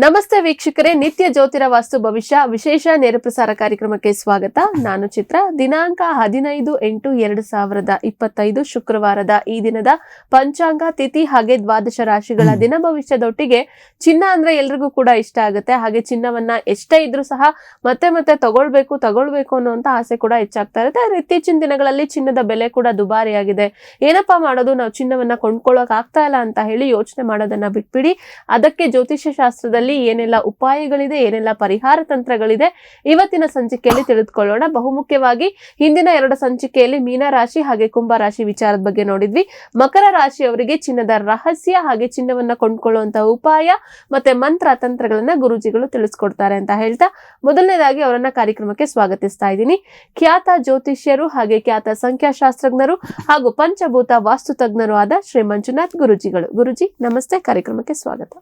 ನಮಸ್ತೆ ವೀಕ್ಷಕರೇ, ನಿತ್ಯ ಜ್ಯೋತಿರ ವಾಸ್ತು ಭವಿಷ್ಯ ವಿಶೇಷ ನೇರ ಪ್ರಸಾರ ಕಾರ್ಯಕ್ರಮಕ್ಕೆ ಸ್ವಾಗತ. ನಾನು ಚಿತ್ರ. ದಿನಾಂಕ 15/8/2025 ಶುಕ್ರವಾರದ ಈ ದಿನದ ಪಂಚಾಂಗ, ತಿಥಿ ಹಾಗೆ ದ್ವಾದಶ ರಾಶಿಗಳ ದಿನ ಭವಿಷ್ಯದೊಟ್ಟಿಗೆ ಚಿನ್ನ ಅಂದ್ರೆ ಎಲ್ರಿಗೂ ಕೂಡ ಇಷ್ಟ ಆಗುತ್ತೆ. ಹಾಗೆ ಚಿನ್ನವನ್ನ ಎಷ್ಟೇ ಇದ್ರೂ ಸಹ ಮತ್ತೆ ಮತ್ತೆ ತಗೊಳ್ಬೇಕು ಅನ್ನುವಂತ ಆಸೆ ಕೂಡ ಹೆಚ್ಚಾಗ್ತಾ ಇರುತ್ತೆ. ಇತ್ತೀಚಿನ ದಿನಗಳಲ್ಲಿ ಚಿನ್ನದ ಬೆಲೆ ಕೂಡ ದುಬಾರಿಯಾಗಿದೆ. ಏನಪ್ಪಾ ಮಾಡೋದು, ನಾವು ಚಿನ್ನವನ್ನ ಕೊಂಡ್ಕೊಳ್ಳೋಕ್ ಆಗ್ತಾ ಇಲ್ಲ ಅಂತ ಹೇಳಿ ಯೋಚನೆ ಮಾಡೋದನ್ನ ಬಿಟ್ಬಿಡಿ. ಅದಕ್ಕೆ ಜ್ಯೋತಿಷ್ಯ ಶಾಸ್ತ್ರದಲ್ಲಿ ಏನೆಲ್ಲ ಉಪಾಯಗಳಿದೆ, ಏನೆಲ್ಲ ಪರಿಹಾರ ತಂತ್ರಗಳಿದೆ, ಇವತ್ತಿನ ಸಂಚಿಕೆಯಲ್ಲಿ ತಿಳಿದುಕೊಳ್ಳೋಣ. ಬಹುಮುಖ್ಯವಾಗಿ ಹಿಂದಿನ 2 ಸಂಚಿಕೆಯಲ್ಲಿ ಮೀನ ರಾಶಿ ಹಾಗೆ ಕುಂಭ ರಾಶಿ ವಿಚಾರದ ಬಗ್ಗೆ ನೋಡಿದ್ವಿ. ಮಕರ ರಾಶಿಯವರಿಗೆ ಚಿನ್ನದ ರಹಸ್ಯ ಹಾಗೆ ಚಿನ್ನವನ್ನ ಕೊಂಡ್ಕೊಳ್ಳುವಂತಹ ಉಪಾಯ ಮತ್ತೆ ಮಂತ್ರ ತಂತ್ರಗಳನ್ನ ಗುರುಜಿಗಳು ತಿಳಿಸ್ಕೊಡ್ತಾರೆ ಅಂತ ಹೇಳ್ತಾ ಮೊದಲನೇದಾಗಿ ಅವರನ್ನ ಕಾರ್ಯಕ್ರಮಕ್ಕೆ ಸ್ವಾಗತಿಸ್ತಾ ಇದ್ದೀನಿ. ಖ್ಯಾತ ಜ್ಯೋತಿಷ್ಯರು ಹಾಗೆ ಖ್ಯಾತ ಸಂಖ್ಯಾಶಾಸ್ತ್ರಜ್ಞರು ಹಾಗೂ ಪಂಚಭೂತ ವಾಸ್ತು ತಜ್ಞರು ಆದ ಶ್ರೀ ಮಂಜುನಾಥ್ ಗುರುಜಿಗಳು. ಗುರುಜಿ ನಮಸ್ತೆ, ಕಾರ್ಯಕ್ರಮಕ್ಕೆ ಸ್ವಾಗತ.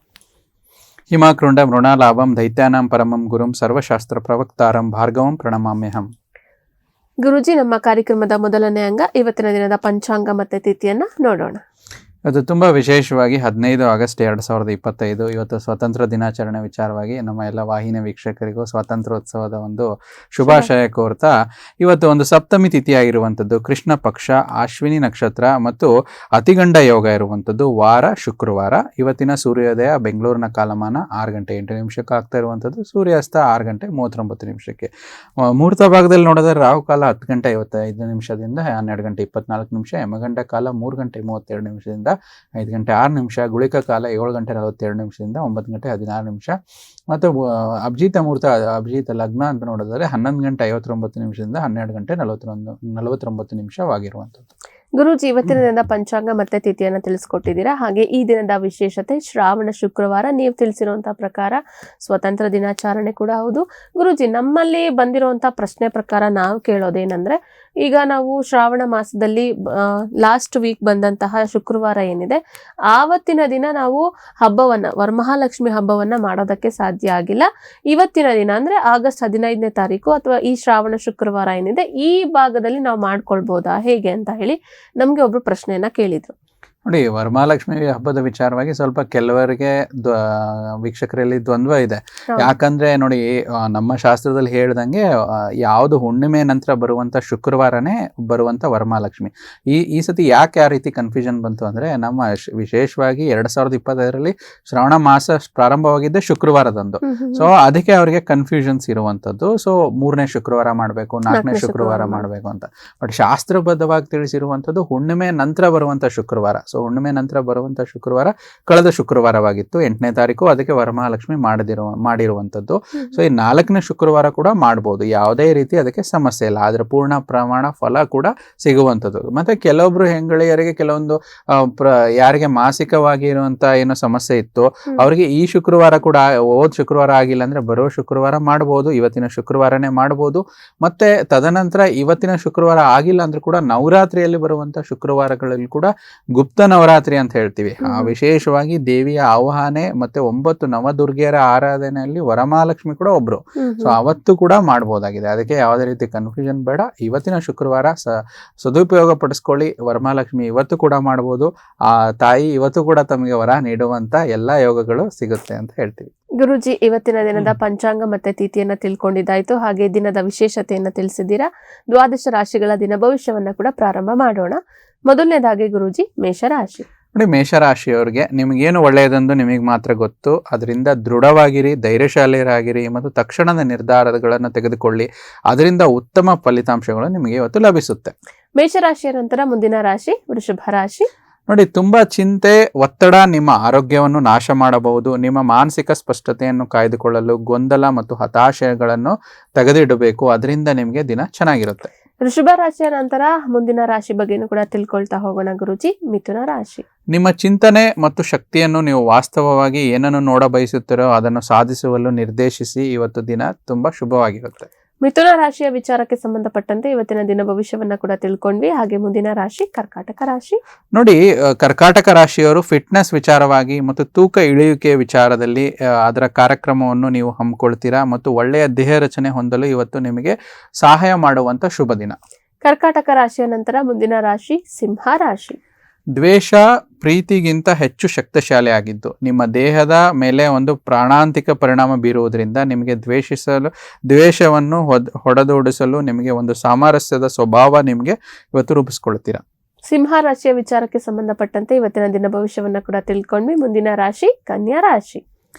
ಹಿಮಾಕೃಂಡ ಮೃಣಾಲಾಭಂ ದೈತ್ಯಾನಾಂ ಪರಮಂ ಗುರುಂ ಸರ್ವಶಾಸ್ತ್ರ ಪ್ರವಕ್ತಾರಂ ಭಾರ್ಗವಂ ಪ್ರಣಮಾಮ್ಯಹಂ. ಗುರುಜಿ, ನಮ್ಮ ಕಾರ್ಯಕ್ರಮದ ಮೊದಲನೇ ಅಂಗ ಇವತ್ತಿನ ದಿನದ ಪಂಚಾಂಗ ಮತ್ತೆ ತಿಥಿಯನ್ನ ನೋಡೋಣ. ಅದು ತುಂಬ ವಿಶೇಷವಾಗಿ 15 ಆಗಸ್ಟ್ 2025 ಇವತ್ತು ಸ್ವಾತಂತ್ರ್ಯ ದಿನಾಚರಣೆ ವಿಚಾರವಾಗಿ ನಮ್ಮ ಎಲ್ಲ ವಾಹಿನಿ ವೀಕ್ಷಕರಿಗೂ ಸ್ವಾತಂತ್ರ್ಯೋತ್ಸವದ ಒಂದು ಶುಭಾಶಯ ಕೋರ್ತಾ, ಇವತ್ತು ಒಂದು ಸಪ್ತಮಿ ತಿಥಿಯಾಗಿರುವಂಥದ್ದು, ಕೃಷ್ಣ ಪಕ್ಷ, ಅಶ್ವಿನಿ ನಕ್ಷತ್ರ ಮತ್ತು ಅತಿಗಂಡ ಯೋಗ ಇರುವಂಥದ್ದು, ವಾರ ಶುಕ್ರವಾರ. ಇವತ್ತಿನ ಸೂರ್ಯೋದಯ ಬೆಂಗಳೂರಿನ ಕಾಲಮಾನ 6 ಗಂಟೆ 8 ನಿಮಿಷಕ್ಕೆ ಆಗ್ತಾ ಇರುವಂಥದ್ದು, ಸೂರ್ಯಾಸ್ತ 6 ಗಂಟೆ 39 ನಿಮಿಷಕ್ಕೆ. ಮುಹೂರ್ತ ಭಾಗದಲ್ಲಿ ನೋಡಿದ್ರೆ ರಾಹುಕಾಲ 10 ಗಂಟೆ 55 ನಿಮಿಷದಿಂದ 12 ಗಂಟೆ 24 ನಿಮಿಷ, ಯಮಗಂಡ ಕಾಲ 3 ಗಂಟೆ 32 ನಿಮಿಷದಿಂದ 5 ಗಂಟೆ 6 ನಿಮಿಷ, ಗುಳಿಕ ಕಾಲ 7 ಗಂಟೆ 42 ನಿಮಿಷದಿಂದ 9 ಗಂಟೆ 16 ನಿಮಿಷ ಮತ್ತು ಅಭಿಜಿತ ಮುಹೂರ್ತ, ಅಭಿಜಿತ ಲಗ್ನ ಅಂತ ನೋಡಿದರೆ 11 ಗಂಟೆ 59 ನಿಮಿಷದಿಂದ 12 ಗಂಟೆ 49 ನಿಮಿಷವಾಗಿರುವಂಥದ್ದು. ಗುರುಜಿ, ಇವತ್ತಿನ ದಿನದ ಪಂಚಾಂಗ ಮತ್ತೆ ತಿಥಿಯನ್ನ ತಿಳಿಸ್ಕೊಟ್ಟಿದ್ದೀರಾ. ಹಾಗೆ ಈ ದಿನದ ವಿಶೇಷತೆ ಶ್ರಾವಣ ಶುಕ್ರವಾರ. ನೀವು ತಿಳಿಸಿರುವಂತಹ ಪ್ರಕಾರ ಸ್ವಾತಂತ್ರ್ಯ ದಿನಾಚರಣೆ ಕೂಡ ಹೌದು. ಗುರುಜಿ, ನಮ್ಮಲ್ಲಿ ಬಂದಿರುವಂತಹ ಪ್ರಶ್ನೆ ಪ್ರಕಾರ ನಾವು ಕೇಳೋದೇನಂದ್ರೆ, ಈಗ ನಾವು ಶ್ರಾವಣ ಮಾಸದಲ್ಲಿ ಲಾಸ್ಟ್ ವೀಕ್ ಬಂದಂತಹ ಶುಕ್ರವಾರ ಏನಿದೆ, ಆವತ್ತಿನ ದಿನ ನಾವು ಹಬ್ಬವನ್ನ, ವರಮಹಾಲಕ್ಷ್ಮಿ ಹಬ್ಬವನ್ನ ಮಾಡೋದಕ್ಕೆ ಸಾಧ್ಯ ಆಗಿಲ್ಲ. ಇವತ್ತಿನ ದಿನ ಅಂದ್ರೆ ಆಗಸ್ಟ್ 15ನೇ ತಾರೀಕು ಅಥವಾ ಈ ಶ್ರಾವಣ ಶುಕ್ರವಾರ ಏನಿದೆ, ಈ ಭಾಗದಲ್ಲಿ ನಾವು ಮಾಡ್ಕೊಳ್ಬಹುದಾ ಹೇಗೆ ಅಂತ ಹೇಳಿ ನಮ್ಗೆ ಒಬ್ರು ಪ್ರಶ್ನೆಯನ್ನ ಕೇಳಿದ್ರು. ನೋಡಿ, ವರಮಹಾಲಕ್ಷ್ಮಿ ಹಬ್ಬದ ವಿಚಾರವಾಗಿ ಸ್ವಲ್ಪ ಕೆಲವರಿಗೆ ವೀಕ್ಷಕರಲ್ಲಿ ದ್ವಂದ್ವ ಇದೆ. ಯಾಕಂದ್ರೆ ನೋಡಿ, ನಮ್ಮ ಶಾಸ್ತ್ರದಲ್ಲಿ ಹೇಳ್ದಂಗೆ ಯಾವುದು ಹುಣ್ಣಿಮೆ ನಂತರ ಬರುವಂತ ಶುಕ್ರವಾರನೇ ಬರುವಂತ ವರಮಹಾಲಕ್ಷ್ಮಿ. ಈ ಸತಿ ಯಾಕೆ ಆ ರೀತಿ ಕನ್ಫ್ಯೂಷನ್ ಬಂತು ಅಂದ್ರೆ, ನಮ್ಮ ವಿಶೇಷವಾಗಿ 2025ರಲ್ಲಿ ಶ್ರಾವಣ ಮಾಸ ಪ್ರಾರಂಭವಾಗಿದ್ದೆ ಶುಕ್ರವಾರದಂದು. ಸೊ ಅದಕ್ಕೆ ಅವರಿಗೆ ಕನ್ಫ್ಯೂಷನ್ಸ್ ಇರುವಂತದ್ದು. ಸೊ 3ನೇ ಶುಕ್ರವಾರ ಮಾಡಬೇಕು, 4ನೇ ಶುಕ್ರವಾರ ಮಾಡಬೇಕು ಅಂತ. ಬಟ್ ಶಾಸ್ತ್ರಬದ್ಧವಾಗಿ ತಿಳಿಸಿರುವಂತದ್ದು ಹುಣ್ಣಿಮೆ ನಂತರ ಬರುವಂತ ಶುಕ್ರವಾರ. ಸೊ ಹುಣ್ಣಿಮೆ ನಂತರ ಬರುವಂತ ಶುಕ್ರವಾರ ಕಳೆದ ಶುಕ್ರವಾರವಾಗಿತ್ತು, 8ನೇ ತಾರೀಕು. ಅದಕ್ಕೆ ವರಮಹಾಲಕ್ಷ್ಮಿ ಮಾಡಿರುವಂತದ್ದು. ಸೊ ಈ 4ನೇ ಶುಕ್ರವಾರ ಕೂಡ ಮಾಡ್ಬೋದು, ಯಾವುದೇ ರೀತಿ ಅದಕ್ಕೆ ಸಮಸ್ಯೆ ಇಲ್ಲ. ಆದ್ರೆ ಪೂರ್ಣ ಪ್ರಮಾಣ ಫಲ ಕೂಡ ಸಿಗುವಂಥದ್ದು. ಮತ್ತೆ ಕೆಲವೊಬ್ರು ಹೆಂಗಳಿಯರಿಗೆ ಕೆಲವೊಂದು ಯಾರಿಗೆ ಮಾಸಿಕವಾಗಿ ಇರುವಂತ ಏನೋ ಸಮಸ್ಯೆ ಇತ್ತು, ಅವರಿಗೆ ಈ ಶುಕ್ರವಾರ ಕೂಡ, ಹೋದ ಶುಕ್ರವಾರ ಆಗಿಲ್ಲ ಅಂದ್ರೆ ಬರೋ ಶುಕ್ರವಾರ ಮಾಡ್ಬೋದು, ಇವತ್ತಿನ ಶುಕ್ರವಾರನೇ ಮಾಡ್ಬೋದು. ಮತ್ತೆ ತದನಂತರ ಇವತ್ತಿನ ಶುಕ್ರವಾರ ಆಗಿಲ್ಲ ಅಂದ್ರೆ ಕೂಡ ನವರಾತ್ರಿಯಲ್ಲಿ ಬರುವಂತ ಶುಕ್ರವಾರಗಳಲ್ಲಿ ಕೂಡ ಗುಪ್ತ ನವರಾತ್ರಿ ಅಂತ ಹೇಳ್ತೀವಿ. ವಿಶೇಷವಾಗಿ ದೇವಿಯ ಆವಾಹನೆ ಮತ್ತೆ 9 ನವದುರ್ಗಿಯರ ಆರಾಧನೆಯಲ್ಲಿ ವರಮಹಾಲಕ್ಷ್ಮಿ ಕೂಡ ಒಬ್ರು. ಸೊ ಅವತ್ತು ಕೂಡ ಮಾಡಬಹುದಾಗಿದೆ. ಅದಕ್ಕೆ ಯಾವುದೇ ರೀತಿ ಕನ್ಫ್ಯೂಷನ್ ಬೇಡ. ಇವತ್ತಿನ ಶುಕ್ರವಾರ ಸದುಪಯೋಗ ಪಡಿಸ್ಕೊಳ್ಳಿ. ವರಮಹಾಲಕ್ಷ್ಮಿ ಇವತ್ತು ಕೂಡ ಮಾಡಬಹುದು. ಆ ತಾಯಿ ಇವತ್ತು ಕೂಡ ತಮಗೆ ವರ ನೀಡುವಂತ ಎಲ್ಲಾ ಯೋಗಗಳು ಸಿಗುತ್ತೆ ಅಂತ ಹೇಳ್ತೀವಿ. ಗುರುಜಿ, ಇವತ್ತಿನ ದಿನದ ಪಂಚಾಂಗ ಮತ್ತೆ ತಿಥಿಯನ್ನ ತಿಳ್ಕೊಂಡಿದ್ದಾಯ್ತು. ಹಾಗೆ ದಿನದ ವಿಶೇಷತೆಯನ್ನ ತಿಳಿಸಿದ್ದೀರಾ. ದ್ವಾದಶ ರಾಶಿಗಳ ದಿನ ಭವಿಷ್ಯವನ್ನ ಕೂಡ ಪ್ರಾರಂಭ ಮಾಡೋಣ. ಮೊದಲನೇದಾಗಿ ಗುರುಜಿ, ಮೇಷರಾಶಿ. ನೋಡಿ, ಮೇಷರಾಶಿಯವರಿಗೆ ನಿಮಗೇನು ಒಳ್ಳೆಯದೆಂದು ನಿಮಗೆ ಮಾತ್ರ ಗೊತ್ತು. ಅದರಿಂದ ದೃಢವಾಗಿರಿ, ಧೈರ್ಯಶಾಲಿಯರಾಗಿರಿ ಮತ್ತು ತಕ್ಷಣದ ನಿರ್ಧಾರಗಳನ್ನು ತೆಗೆದುಕೊಳ್ಳಿ. ಅದರಿಂದ ಉತ್ತಮ ಫಲಿತಾಂಶಗಳು ನಿಮಗೆ ಇವತ್ತು ಲಭಿಸುತ್ತೆ. ಮೇಷರಾಶಿಯ ನಂತರ ಮುಂದಿನ ರಾಶಿ ವೃಷಭ ರಾಶಿ. ನೋಡಿ, ತುಂಬಾ ಚಿಂತೆ, ಒತ್ತಡ ನಿಮ್ಮ ಆರೋಗ್ಯವನ್ನು ನಾಶ ಮಾಡಬಹುದು. ನಿಮ್ಮ ಮಾನಸಿಕ ಸ್ಪಷ್ಟತೆಯನ್ನು ಕಾಯ್ದುಕೊಳ್ಳಲು ಗೊಂದಲ ಮತ್ತು ಹತಾಶೆಗಳನ್ನು ತೆಗೆದಿಡಬೇಕು. ಅದರಿಂದ ನಿಮಗೆ ದಿನ ಚೆನ್ನಾಗಿರುತ್ತೆ. ವೃಷಭ ರಾಶಿಯ ನಂತರ ಮುಂದಿನ ರಾಶಿ ಬಗ್ಗೆನೂ ಕೂಡ ತಿಳ್ಕೊಳ್ತಾ ಹೋಗೋಣ ಗುರುಜಿ. ಮಿಥುನ ರಾಶಿ. ನಿಮ್ಮ ಚಿಂತನೆ ಮತ್ತು ಶಕ್ತಿಯನ್ನು ನೀವು ವಾಸ್ತವವಾಗಿ ಏನನ್ನು ನೋಡ ಬಯಸುತ್ತೀರೋ ಅದನ್ನು ಸಾಧಿಸುವಲು ನಿರ್ದೇಶಿಸಿ. ಇವತ್ತು ದಿನ ತುಂಬಾ ಶುಭವಾಗಿರುತ್ತೆ. ಮಿಥುನ ರಾಶಿಯ ವಿಚಾರಕ್ಕೆ ಸಂಬಂಧಪಟ್ಟಂತೆ ಇವತ್ತಿನ ದಿನ ಭವಿಷ್ಯವನ್ನ ಕೂಡ ತಿಳ್ಕೊಂಡ್ವಿ. ಹಾಗೆ ಮುಂದಿನ ರಾಶಿ ಕರ್ಕಾಟಕ ರಾಶಿ. ನೋಡಿ, ಕರ್ಕಾಟಕ ರಾಶಿಯವರು ಫಿಟ್ನೆಸ್ ವಿಚಾರವಾಗಿ ಮತ್ತು ತೂಕ ಇಳಿಯುವಿಕೆ ವಿಚಾರದಲ್ಲಿ ಅದರ ಕಾರ್ಯಕ್ರಮವನ್ನು ನೀವು ಹಮ್ಮಿಕೊಳ್ತೀರಾ ಮತ್ತು ಒಳ್ಳೆಯ ದೇಹ ರಚನೆ ಹೊಂದಲು ಇವತ್ತು ನಿಮಗೆ ಸಹಾಯ ಮಾಡುವಂತ ಶುಭ ದಿನ. ಕರ್ಕಾಟಕ ರಾಶಿಯ ನಂತರ ಮುಂದಿನ ರಾಶಿ ಸಿಂಹ ರಾಶಿ. ದ್ವೇಷ ಪ್ರೀತಿಗಿಂತ ಹೆಚ್ಚು ಶಕ್ತಿಶಾಲಿ ಆಗಿದ್ದು ನಿಮ್ಮ ದೇಹದ ಮೇಲೆ ಒಂದು ಪ್ರಾಣಾಂತಿಕ ಪರಿಣಾಮ ಬೀರುವುದರಿಂದ ನಿಮಗೆ ದ್ವೇಷವನ್ನು ಹೊಡೆದೋಡಿಸಲು ನಿಮಗೆ ಒಂದು ಸಾಮರಸ್ಯದ ಸ್ವಭಾವ ನಿಮಗೆ ಇವತ್ತು ರೂಪಿಸ್ಕೊಳ್ತೀರಾ. ಸಿಂಹ ರಾಶಿಯ ವಿಚಾರಕ್ಕೆ ಸಂಬಂಧಪಟ್ಟಂತೆ ಇವತ್ತಿನ ದಿನ ಭವಿಷ್ಯವನ್ನ ಕೂಡ ತಿಳ್ಕೊಂಡ್ವಿ. ಮುಂದಿನ ರಾಶಿ ಕನ್ಯಾ ರಾಶಿ.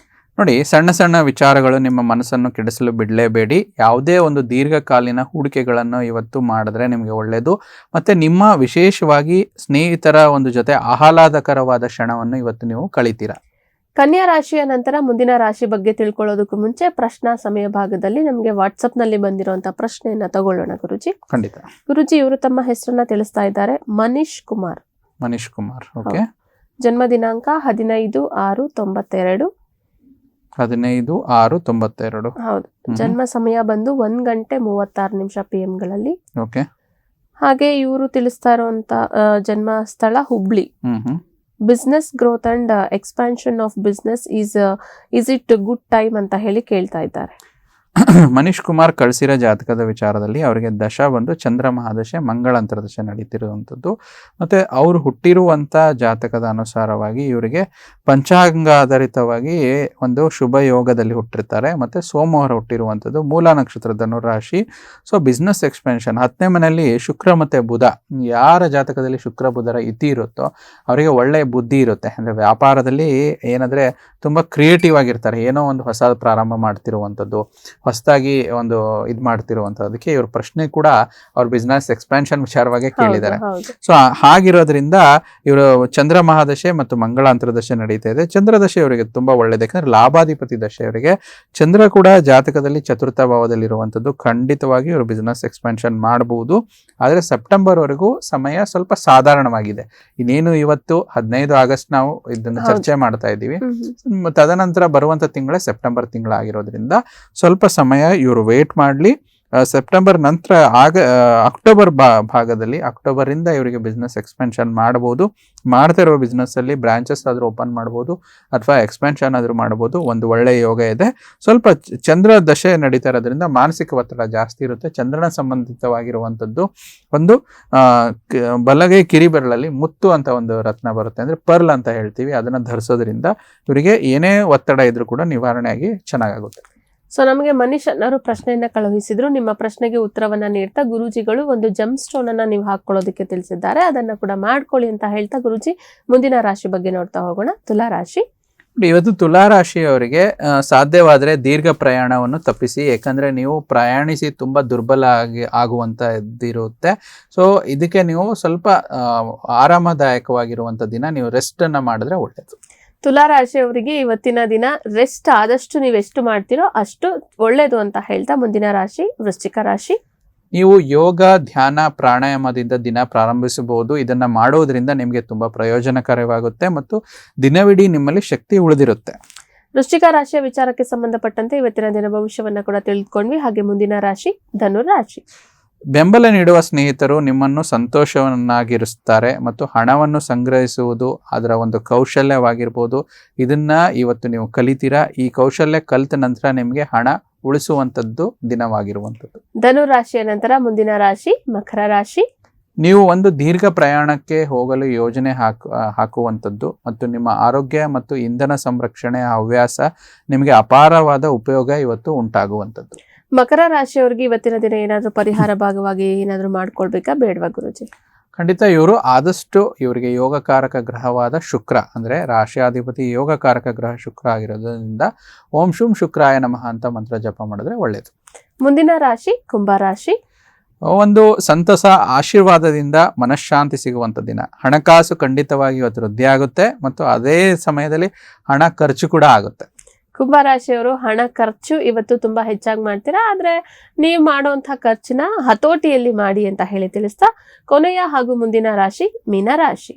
ನೋಡಿ, ಸಣ್ಣ ಸಣ್ಣ ವಿಚಾರಗಳು ನಿಮ್ಮ ಮನಸ್ಸನ್ನು ಕೆಡಿಸಲು ಬಿಡಲೇಬೇಡಿ. ಯಾವುದೇ ಒಂದು ದೀರ್ಘಕಾಲೀನ ಹೂಡಿಕೆಗಳನ್ನು ಇವತ್ತು ಮಾಡಿದ್ರೆ ನಿಮಗೆ ಒಳ್ಳೆಯದು. ಮತ್ತು ನಿಮ್ಮ ವಿಶೇಷವಾಗಿ ಸ್ನೇಹಿತರ ಒಂದು ಜೊತೆ ಆಹ್ಲಾದಕರವಾದ ಕ್ಷಣವನ್ನು ಇವತ್ತು ನೀವು ಕಳಿತೀರಾ. ಕನ್ಯಾ ರಾಶಿಯ ನಂತರ ಮುಂದಿನ ರಾಶಿ ಬಗ್ಗೆ ತಿಳ್ಕೊಳ್ಳೋದಕ್ಕೂ ಮುಂಚೆ ಪ್ರಶ್ನಾ ಸಮಯ ಭಾಗದಲ್ಲಿ ನಮಗೆ ವಾಟ್ಸಪ್ ನಲ್ಲಿ ಬಂದಿರುವಂತಹ ಪ್ರಶ್ನೆಯನ್ನ ತಗೊಳ್ಳೋಣ ಗುರುಜಿ. ಖಂಡಿತ. ಗುರುಜಿ, ಇವರು ತಮ್ಮ ಹೆಸರನ್ನ ತಿಳಿಸ್ತಾ ಇದ್ದಾರೆ. ಮನೀಶ್ ಕುಮಾರ್. ಓಕೆ. ಜನ್ಮ ದಿನಾಂಕ 15/6/92. 15/6/92. ಹೌದು. ಜನ್ಮ ಸಮಯ ಬಂದು 1:36 PM ಗಳಲ್ಲಿ. ಓಕೆ. ಹಾಗೆ ಇವರು ತಿಳಿಸ್ತಾ ಇರುವಂತ ಜನ್ಮ ಸ್ಥಳ Hubli. Business growth and expansion of business is it good time ಅಂತ ಹೇಳಿ ಕೇಳ್ತಾ ಇದ್ದಾರೆ. ಮನೀಶ್ ಕುಮಾರ್ ಕಳಿಸಿರೋ ಜಾತಕದ ವಿಚಾರದಲ್ಲಿ ಅವರಿಗೆ ದಶ ಬಂದು ಚಂದ್ರ ಮಹಾದಶೆ ಮಂಗಳಾಂತರ ದಶೆ ನಡೀತಿರುವಂಥದ್ದು. ಮತ್ತು ಅವರು ಹುಟ್ಟಿರುವಂಥ ಜಾತಕದ ಅನುಸಾರವಾಗಿ ಇವರಿಗೆ ಪಂಚಾಂಗಾಧಾರಿತವಾಗಿ ಒಂದು ಶುಭ ಯೋಗದಲ್ಲಿ ಹುಟ್ಟಿರ್ತಾರೆ. ಮತ್ತು ಸೋಮವಾರ ಹುಟ್ಟಿರುವಂಥದ್ದು, ಮೂಲ ನಕ್ಷತ್ರ ಧನುರಾಶಿ. ಸೊ ಬಿಸ್ನೆಸ್ ಎಕ್ಸ್ಪೆನ್ಷನ್ 10ನೇ ಮನೆಯಲ್ಲಿ ಶುಕ್ರ ಮತ್ತು ಬುಧ. ಯಾರ ಜಾತಕದಲ್ಲಿ ಶುಕ್ರ ಬುಧರ ಇತಿ ಇರುತ್ತೋ ಅವರಿಗೆ ಒಳ್ಳೆಯ ಬುದ್ಧಿ ಇರುತ್ತೆ. ಅಂದರೆ ವ್ಯಾಪಾರದಲ್ಲಿ ಏನಂದರೆ ತುಂಬ ಕ್ರಿಯೇಟಿವ್ ಆಗಿರ್ತಾರೆ. ಏನೋ ಒಂದು ಹೊಸ ಪ್ರಾರಂಭ ಮಾಡ್ತಿರುವಂಥದ್ದು, ಹೊಸದಾಗಿ ಒಂದು ಇದು ಮಾಡ್ತಿರುವಂಥದ್ದು. ಅದಕ್ಕೆ ಇವ್ರ ಪ್ರಶ್ನೆ ಕೂಡ ಅವ್ರ ಬಿಸ್ನೆಸ್ ಎಕ್ಸ್ಪಾನ್ಷನ್ ವಿಚಾರವಾಗಿ ಕೇಳಿದ್ದಾರೆ. ಸೊ ಹಾಗಿರೋದ್ರಿಂದ ಇವರು ಚಂದ್ರ ಮಹಾದಶೆ ಮತ್ತು ಮಂಗಳಾಂತರ ದಶೆ ನಡೀತಾ ಇದೆ. ಚಂದ್ರದಶೆ ಇವರಿಗೆ ತುಂಬಾ ಒಳ್ಳೇದು, ಯಾಕಂದ್ರೆ ಲಾಭಾಧಿಪತಿ ದಶೆ ಇವರಿಗೆ. ಚಂದ್ರ ಕೂಡ ಜಾತಕದಲ್ಲಿ ಚತುರ್ಥ ಭಾವದಲ್ಲಿರುವಂಥದ್ದು. ಖಂಡಿತವಾಗಿ ಇವರು ಬಿಸ್ನೆಸ್ ಎಕ್ಸ್ಪಾನ್ಷನ್ ಮಾಡಬಹುದು. ಆದರೆ ಸೆಪ್ಟೆಂಬರ್ ವರೆಗೂ ಸಮಯ ಸ್ವಲ್ಪ ಸಾಧಾರಣವಾಗಿದೆ. ಇನ್ನೇನು ಇವತ್ತು 15 ಆಗಸ್ಟ್ ನಾವು ಇದನ್ನು ಚರ್ಚೆ ಮಾಡ್ತಾ ಇದ್ದೀವಿ. ತದನಂತರ ಬರುವಂತ ತಿಂಗಳೇ ಸೆಪ್ಟೆಂಬರ್ ತಿಂಗಳಾಗಿರೋದ್ರಿಂದ ಸ್ವಲ್ಪ ಸಮಯ ಇವರು ವೇಟ್ ಮಾಡಲಿ. ಸೆಪ್ಟೆಂಬರ್ ನಂತರ ಅಕ್ಟೋಬರ್ ಭಾಗದಲ್ಲಿ, ಅಕ್ಟೋಬರಿಂದ ಇವರಿಗೆ ಬಿಸ್ನೆಸ್ ಎಕ್ಸ್ಪೆನ್ಷನ್ ಮಾಡಬಹುದು. ಮಾಡ್ತಾ ಇರೋ ಬಿಸ್ನೆಸ್ಸಲ್ಲಿ ಬ್ರಾಂಚಸ್ ಆದರೂ ಓಪನ್ ಮಾಡ್ಬೋದು ಅಥವಾ ಎಕ್ಸ್ಪೆನ್ಷನ್ ಆದರೂ ಮಾಡ್ಬೋದು. ಒಂದು ಒಳ್ಳೆಯ ಯೋಗ ಇದೆ. ಸ್ವಲ್ಪ ಚಂದ್ರ ದಶೆ ನಡೀತಾ ಇರೋದ್ರಿಂದ ಮಾನಸಿಕ ಒತ್ತಡ ಜಾಸ್ತಿ ಇರುತ್ತೆ. ಚಂದ್ರನ ಸಂಬಂಧಿತವಾಗಿರುವಂಥದ್ದು ಒಂದು ಬಲಗೈ ಕಿರಿಬೆರಳಲ್ಲಿ ಮುತ್ತು ಅಂತ ಒಂದು ರತ್ನ ಬರುತ್ತೆ, ಅಂದರೆ ಪರ್ಲ್ ಅಂತ ಹೇಳ್ತೀವಿ. ಅದನ್ನು ಧರಿಸೋದ್ರಿಂದ ಇವರಿಗೆ ಏನೇ ಒತ್ತಡ ಇದ್ರೂ ಕೂಡ ನಿವಾರಣೆಯಾಗಿ ಚೆನ್ನಾಗಾಗುತ್ತೆ. ಸೊ ನಮಗೆ ಮನೀಶ್ ಅನ್ನೋರು ಪ್ರಶ್ನೆಯನ್ನ ಕಳುಹಿಸಿದ್ರು. ನಿಮ್ಮ ಪ್ರಶ್ನೆಗೆ ಉತ್ತರವನ್ನ ನೀಡ್ತಾ ಗುರೂಜಿಗಳು ಒಂದು ಜಮ್ ಸ್ಟೋನ್ ಅನ್ನ ನೀವು ಹಾಕೊಳ್ಳೋದಕ್ಕೆ ತಿಳಿಸಿದ್ದಾರೆ. ಅದನ್ನ ಕೂಡ ಮಾಡ್ಕೊಳ್ಳಿ ಅಂತ ಹೇಳ್ತಾ ಗುರೂಜಿ ಮುಂದಿನ ರಾಶಿ ಬಗ್ಗೆ ನೋಡ್ತಾ ಹೋಗೋಣ. ತುಲಾ ರಾಶಿ. ಇವತ್ತು ತುಲಾ ರಾಶಿಯವರಿಗೆ ಸಾಧ್ಯವಾದರೆ ದೀರ್ಘ ಪ್ರಯಾಣವನ್ನು ತಪ್ಪಿಸಿ. ಯಾಕಂದ್ರೆ ನೀವು ಪ್ರಯಾಣಿಸಿ ತುಂಬಾ ದುರ್ಬಲ ಆಗುವಂತದ್ದಿರುತ್ತೆ. ಸೊ ಇದಕ್ಕೆ ನೀವು ಸ್ವಲ್ಪ ಆರಾಮದಾಯಕವಾಗಿರುವಂತ ದಿನ, ನೀವು ರೆಸ್ಟ್ ಅನ್ನ ಮಾಡಿದ್ರೆ ಒಳ್ಳೆಯದು. ತುಲಾ ರಾಶಿಯವರಿಗೆ ಇವತ್ತಿನ ದಿನ ರೆಸ್ಟ್ ಆದಷ್ಟು ನೀವು ಎಷ್ಟು ಮಾಡ್ತೀರೋ ಅಷ್ಟು ಒಳ್ಳೇದು ಅಂತ ಹೇಳ್ತಾ ಮುಂದಿನ ರಾಶಿ ವೃಶ್ಚಿಕ ರಾಶಿ. ನೀವು ಯೋಗ, ಧ್ಯಾನ, ಪ್ರಾಣಾಯಾಮದಿಂದ ದಿನ ಪ್ರಾರಂಭಿಸಬಹುದು. ಇದನ್ನ ಮಾಡೋದ್ರಿಂದ ನಿಮಗೆ ತುಂಬಾ ಪ್ರಯೋಜನಕರವಾಗುತ್ತೆ ಮತ್ತು ದಿನವಿಡೀ ನಿಮ್ಮಲ್ಲಿ ಶಕ್ತಿ ಉಳಿದಿರುತ್ತೆ. ವೃಶ್ಚಿಕ ರಾಶಿಯ ವಿಚಾರಕ್ಕೆ ಸಂಬಂಧಪಟ್ಟಂತೆ ಇವತ್ತಿನ ದಿನ ಭವಿಷ್ಯವನ್ನ ಕೂಡ ತಿಳಿದುಕೊಂಡ್ವಿ. ಹಾಗೆ ಮುಂದಿನ ರಾಶಿ ಧನುರಾಶಿ. ಬೆಂಬಲ ನೀಡುವ ಸ್ನೇಹಿತರು ನಿಮ್ಮನ್ನು ಸಂತೋಷವನ್ನಾಗಿರಿಸ್ತಾರೆ ಮತ್ತು ಹಣವನ್ನು ಸಂಗ್ರಹಿಸುವುದು ಅದರ ಒಂದು ಕೌಶಲ್ಯವಾಗಿರ್ಬೋದು. ಇದನ್ನ ಇವತ್ತು ನೀವು ಕಲಿತೀರಾ. ಈ ಕೌಶಲ್ಯ ಕಲಿತ ನಂತರ ನಿಮಗೆ ಹಣ ಉಳಿಸುವಂಥದ್ದು ದಿನವಾಗಿರುವಂಥದ್ದು. ಧನುರಾಶಿಯ ನಂತರ ಮುಂದಿನ ರಾಶಿ ಮಕರ ರಾಶಿ. ನೀವು ಒಂದು ದೀರ್ಘ ಪ್ರಯಾಣಕ್ಕೆ ಹೋಗಲು ಯೋಜನೆ ಹಾಕುವಂಥದ್ದು ಮತ್ತು ನಿಮ್ಮ ಆರೋಗ್ಯ ಮತ್ತು ಇಂಧನ ಸಂರಕ್ಷಣೆ ಹವ್ಯಾಸ ನಿಮಗೆ ಅಪಾರವಾದ ಉಪಯೋಗ ಇವತ್ತು ಉಂಟಾಗುವಂಥದ್ದು. ಮಕರ ರಾಶಿಯವರಿಗೆ ಇವತ್ತಿನ ದಿನ ಏನಾದರೂ ಪರಿಹಾರ ಭಾಗವಾಗಿ ಏನಾದರೂ ಮಾಡ್ಕೊಳ್ಬೇಕಾ ಬೇಡವಾ ಗುರುಜಿ? ಖಂಡಿತ. ಇವರು ಆದಷ್ಟು ಇವರಿಗೆ ಯೋಗಕಾರಕ ಗ್ರಹವಾದ ಶುಕ್ರ, ಅಂದರೆ ರಾಶಿಯಾಧಿಪತಿ ಯೋಗಕಾರಕ ಗ್ರಹ ಶುಕ್ರ ಆಗಿರೋದ್ರಿಂದ ಓಂ ಶುಂ ಶುಕ್ರಾಯ ನಮಃ ಅಂತ ಮಂತ್ರ ಜಪ ಮಾಡಿದ್ರೆ ಒಳ್ಳೆಯದು. ಮುಂದಿನ ರಾಶಿ ಕುಂಭರಾಶಿ. ಒಂದು ಸಂತಸ, ಆಶೀರ್ವಾದದಿಂದ ಮನಃಶಾಂತಿ ಸಿಗುವಂಥ ದಿನ. ಹಣಕಾಸು ಖಂಡಿತವಾಗಿ ಇವತ್ತು ವೃದ್ಧಿ ಆಗುತ್ತೆ ಮತ್ತು ಅದೇ ಸಮಯದಲ್ಲಿ ಹಣ ಖರ್ಚು ಕೂಡ ಆಗುತ್ತೆ. ಕುಂಭರಾಶಿಯವರು ಹಣ ಖರ್ಚು ಇವತ್ತು ತುಂಬಾ ಹೆಚ್ಚಾಗಿ ಮಾಡ್ತೀರಾ, ಆದ್ರೆ ನೀವು ಮಾಡುವಂತಹ ಖರ್ಚಿನ ಹತೋಟಿಯಲ್ಲಿ ಮಾಡಿ ಅಂತ ಹೇಳಿ ತಿಳಿಸ್ತಾ ಕೊನೆಯ ಹಾಗೂ ಮುಂದಿನ ರಾಶಿ ಮೀನರಾಶಿ.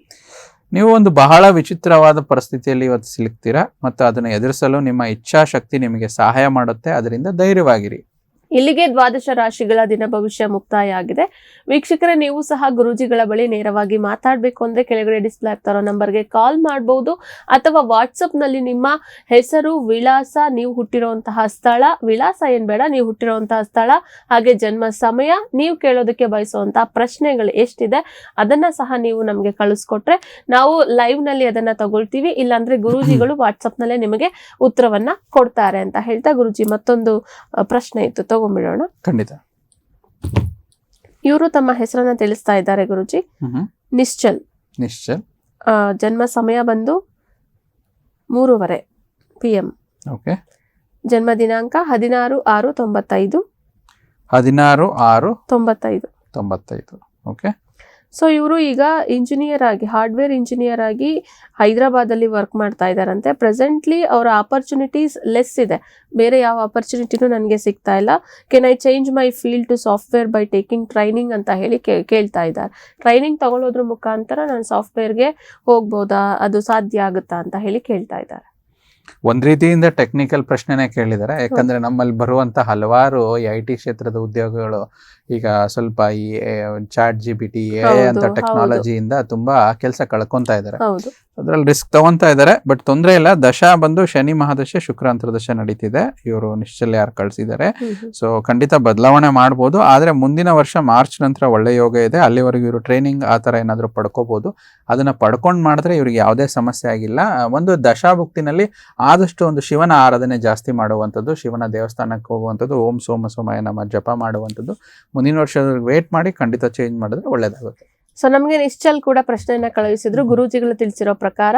ನೀವು ಒಂದು ಬಹಳ ವಿಚಿತ್ರವಾದ ಪರಿಸ್ಥಿತಿಯಲ್ಲಿ ಇವತ್ತು ಸಿಲುಕ್ತೀರಾ ಮತ್ತು ಅದನ್ನು ಎದುರಿಸಲು ನಿಮ್ಮ ಇಚ್ಛಾಶಕ್ತಿ ನಿಮಗೆ ಸಹಾಯ ಮಾಡುತ್ತೆ. ಅದರಿಂದ ಧೈರ್ಯವಾಗಿರಿ. ಇಲ್ಲಿಗೆ ದ್ವಾದಶ ರಾಶಿಗಳ ದಿನ ಭವಿಷ್ಯ ಮುಕ್ತಾಯ ಆಗಿದೆ. ವೀಕ್ಷಕರೇ, ನೀವು ಸಹ ಗುರೂಜಿಗಳ ಬಳಿ ನೇರವಾಗಿ ಮಾತಾಡಬೇಕು ಅಂದ್ರೆ ಕೆಳಗಡೆ ಡಿಸ್ಪ್ಲೇ ಆಗ್ತಾರೋ ನಂಬರ್ಗೆ ಕಾಲ್ ಮಾಡಬಹುದು, ಅಥವಾ ವಾಟ್ಸಪ್ ನಲ್ಲಿ ನಿಮ್ಮ ಹೆಸರು, ವಿಳಾಸ, ನೀವು ಹುಟ್ಟಿರುವಂತಹ ಸ್ಥಳ, ವಿಳಾಸ ಏನ್ ಬೇಡ, ನೀವು ಹುಟ್ಟಿರುವಂತಹ ಸ್ಥಳ ಹಾಗೆ ಜನ್ಮ ಸಮಯ, ನೀವು ಕೇಳೋದಕ್ಕೆ ಬಯಸುವಂತಹ ಪ್ರಶ್ನೆಗಳು ಎಷ್ಟಿದೆ ಅದನ್ನ ಸಹ ನೀವು ನಮ್ಗೆ ಕಳಿಸ್ಕೊಟ್ರೆ ನಾವು ಲೈವ್ ನಲ್ಲಿ ಅದನ್ನ ತಗೊಳ್ತೀವಿ. ಇಲ್ಲಾಂದ್ರೆ ಗುರೂಜಿಗಳು ವಾಟ್ಸಪ್ ನಲ್ಲೇ ನಿಮಗೆ ಉತ್ತರವನ್ನ ಕೊಡ್ತಾರೆ ಅಂತ ಹೇಳ್ತಾ, ಗುರೂಜಿ ಮತ್ತೊಂದು ಪ್ರಶ್ನೆ ಇತ್ತು, ತಗೊಂಡ್ಬಿಡೋಣ. ಖಂಡಿತ. ಇವರು ತಮ್ಮ ಹೆಸರನ್ನ ತಿಳಿಸ್ತಾ ಇದ್ದಾರೆ ಗುರುಜಿ. ನಿಶ್ಚಲ್. ಜನ್ಮ ಸಮಯ ಬಂದು 3:30 PM. ಓಕೆ. ಜನ್ಮ ದಿನಾಂಕ 16/6/95. 16/6/95. ಓಕೆ. ಸೊ ಇವರು ಈಗ ಇಂಜಿನಿಯರ್ ಆಗಿ, ಹಾರ್ಡ್ವೇರ್ ಇಂಜಿನಿಯರ್ ಆಗಿ ಹೈದರಾಬಾದ್ ಅಲ್ಲಿ ವರ್ಕ್ ಮಾಡ್ತಾ ಇದ್ದಾರಂತೆ. ಪ್ರೆಸೆಂಟ್ಲಿ ಅವರ ಆಪರ್ಚುನಿಟೀಸ್ ಲೆಸ್ ಇದೆ, ಬೇರೆ ಯಾವ ಆಪರ್ಚುನಿಟಿನೂ ನನಗೆ ಸಿಗ್ತಾ ಇಲ್ಲ. Can I change my field to software by taking training ಅಂತ ಹೇಳಿ ಕೇಳ್ತಾ ಇದ್ದಾರೆ. ಟ್ರೈನಿಂಗ್ ತಗೊಳ್ಳೋದ್ರ ಮುಖಾಂತರ ನಾನು ಸಾಫ್ಟ್ವೇರ್ಗೆ ಹೋಗ್ಬೋದಾ, ಅದು ಸಾಧ್ಯ ಆಗುತ್ತಾ ಅಂತ ಹೇಳಿ ಕೇಳ್ತಾ ಇದ್ದಾರೆ. ಒಂದ್ ರೀತಿಯಿಂದ ಟೆಕ್ನಿಕಲ್ ಪ್ರಶ್ನೆನೇ ಕೇಳಿದ್ದಾರೆ. ಯಾಕಂದ್ರೆ ನಮ್ಮಲ್ಲಿ ಬರುವಂತ ಹಲವಾರು IT ಕ್ಷೇತ್ರದ ಉದ್ಯೋಗಗಳು ಈಗ ಸ್ವಲ್ಪ ಈ ಚಾಟ್ GPT ಅಂತ ಟೆಕ್ನಾಲಜಿಯಿಂದ ತುಂಬಾ ಕೆಲಸ ಕಳ್ಕೊಂತಾ ಇದ್ದಾರೆ. ಅದ್ರಲ್ಲಿ ರಿಸ್ಕ್ ತಗೊಂತಾ ಇದ್ದಾರೆ. ಬಟ್ ತೊಂದರೆ ಇಲ್ಲ. ದಶ ಬಂದು ಶನಿ ಮಹಾದಶೆ, ಶುಕ್ರ ಅಂತರ್ದಶ ನಡೀತಿದೆ. ಇವರು ನಿಶ್ಚಲ್ ಯಾರು ಕಳ್ಸಿದ್ದಾರೆ. ಸೊ ಖಂಡಿತ ಬದಲಾವಣೆ ಮಾಡ್ಬೋದು. ಆದ್ರೆ ಮುಂದಿನ ವರ್ಷ ಮಾರ್ಚ್ ನಂತರ ಒಳ್ಳೆ ಯೋಗ ಇದೆ. ಅಲ್ಲಿವರೆಗೂ ಇವರು ಟ್ರೈನಿಂಗ್ ಆ ತರ ಏನಾದ್ರು ಪಡ್ಕೋಬಹುದು. ಅದನ್ನ ಪಡ್ಕೊಂಡ್ ಮಾಡಿದ್ರೆ ಇವ್ರಿಗೆ ಯಾವುದೇ ಸಮಸ್ಯೆ ಆಗಿಲ್ಲ. ಒಂದು ದಶಾಭುಕ್ತಿನಲ್ಲಿ ಆದಷ್ಟು ಒಂದು ಶಿವನ ಆರಾಧನೆ ಜಾಸ್ತಿ ಮಾಡುವಂಥದ್ದು, ಶಿವನ ದೇವಸ್ಥಾನಕ್ಕೆ ಹೋಗುವಂಥದ್ದು, ಓಂ ಸೋಮ ಸೋಮಾಯ ನಮ ಜಪ ಮಾಡುವಂಥದ್ದು. ಮುಂದಿನ ವರ್ಷ ವೇಟ್ ಮಾಡಿ ಖಂಡಿತ ಚೇಂಜ್ ಮಾಡಿದ್ರೆ ಒಳ್ಳೇದಾಗುತ್ತೆ. ಸೊ ನಮ್ಗೆ ನಿಶ್ಚಲ್ ಕೂಡ ಪ್ರಶ್ನೆಯನ್ನ ಕಳುಹಿಸಿದ್ರು. ಗುರೂಜಿಗಳು ತಿಳಿಸಿರೋ ಪ್ರಕಾರ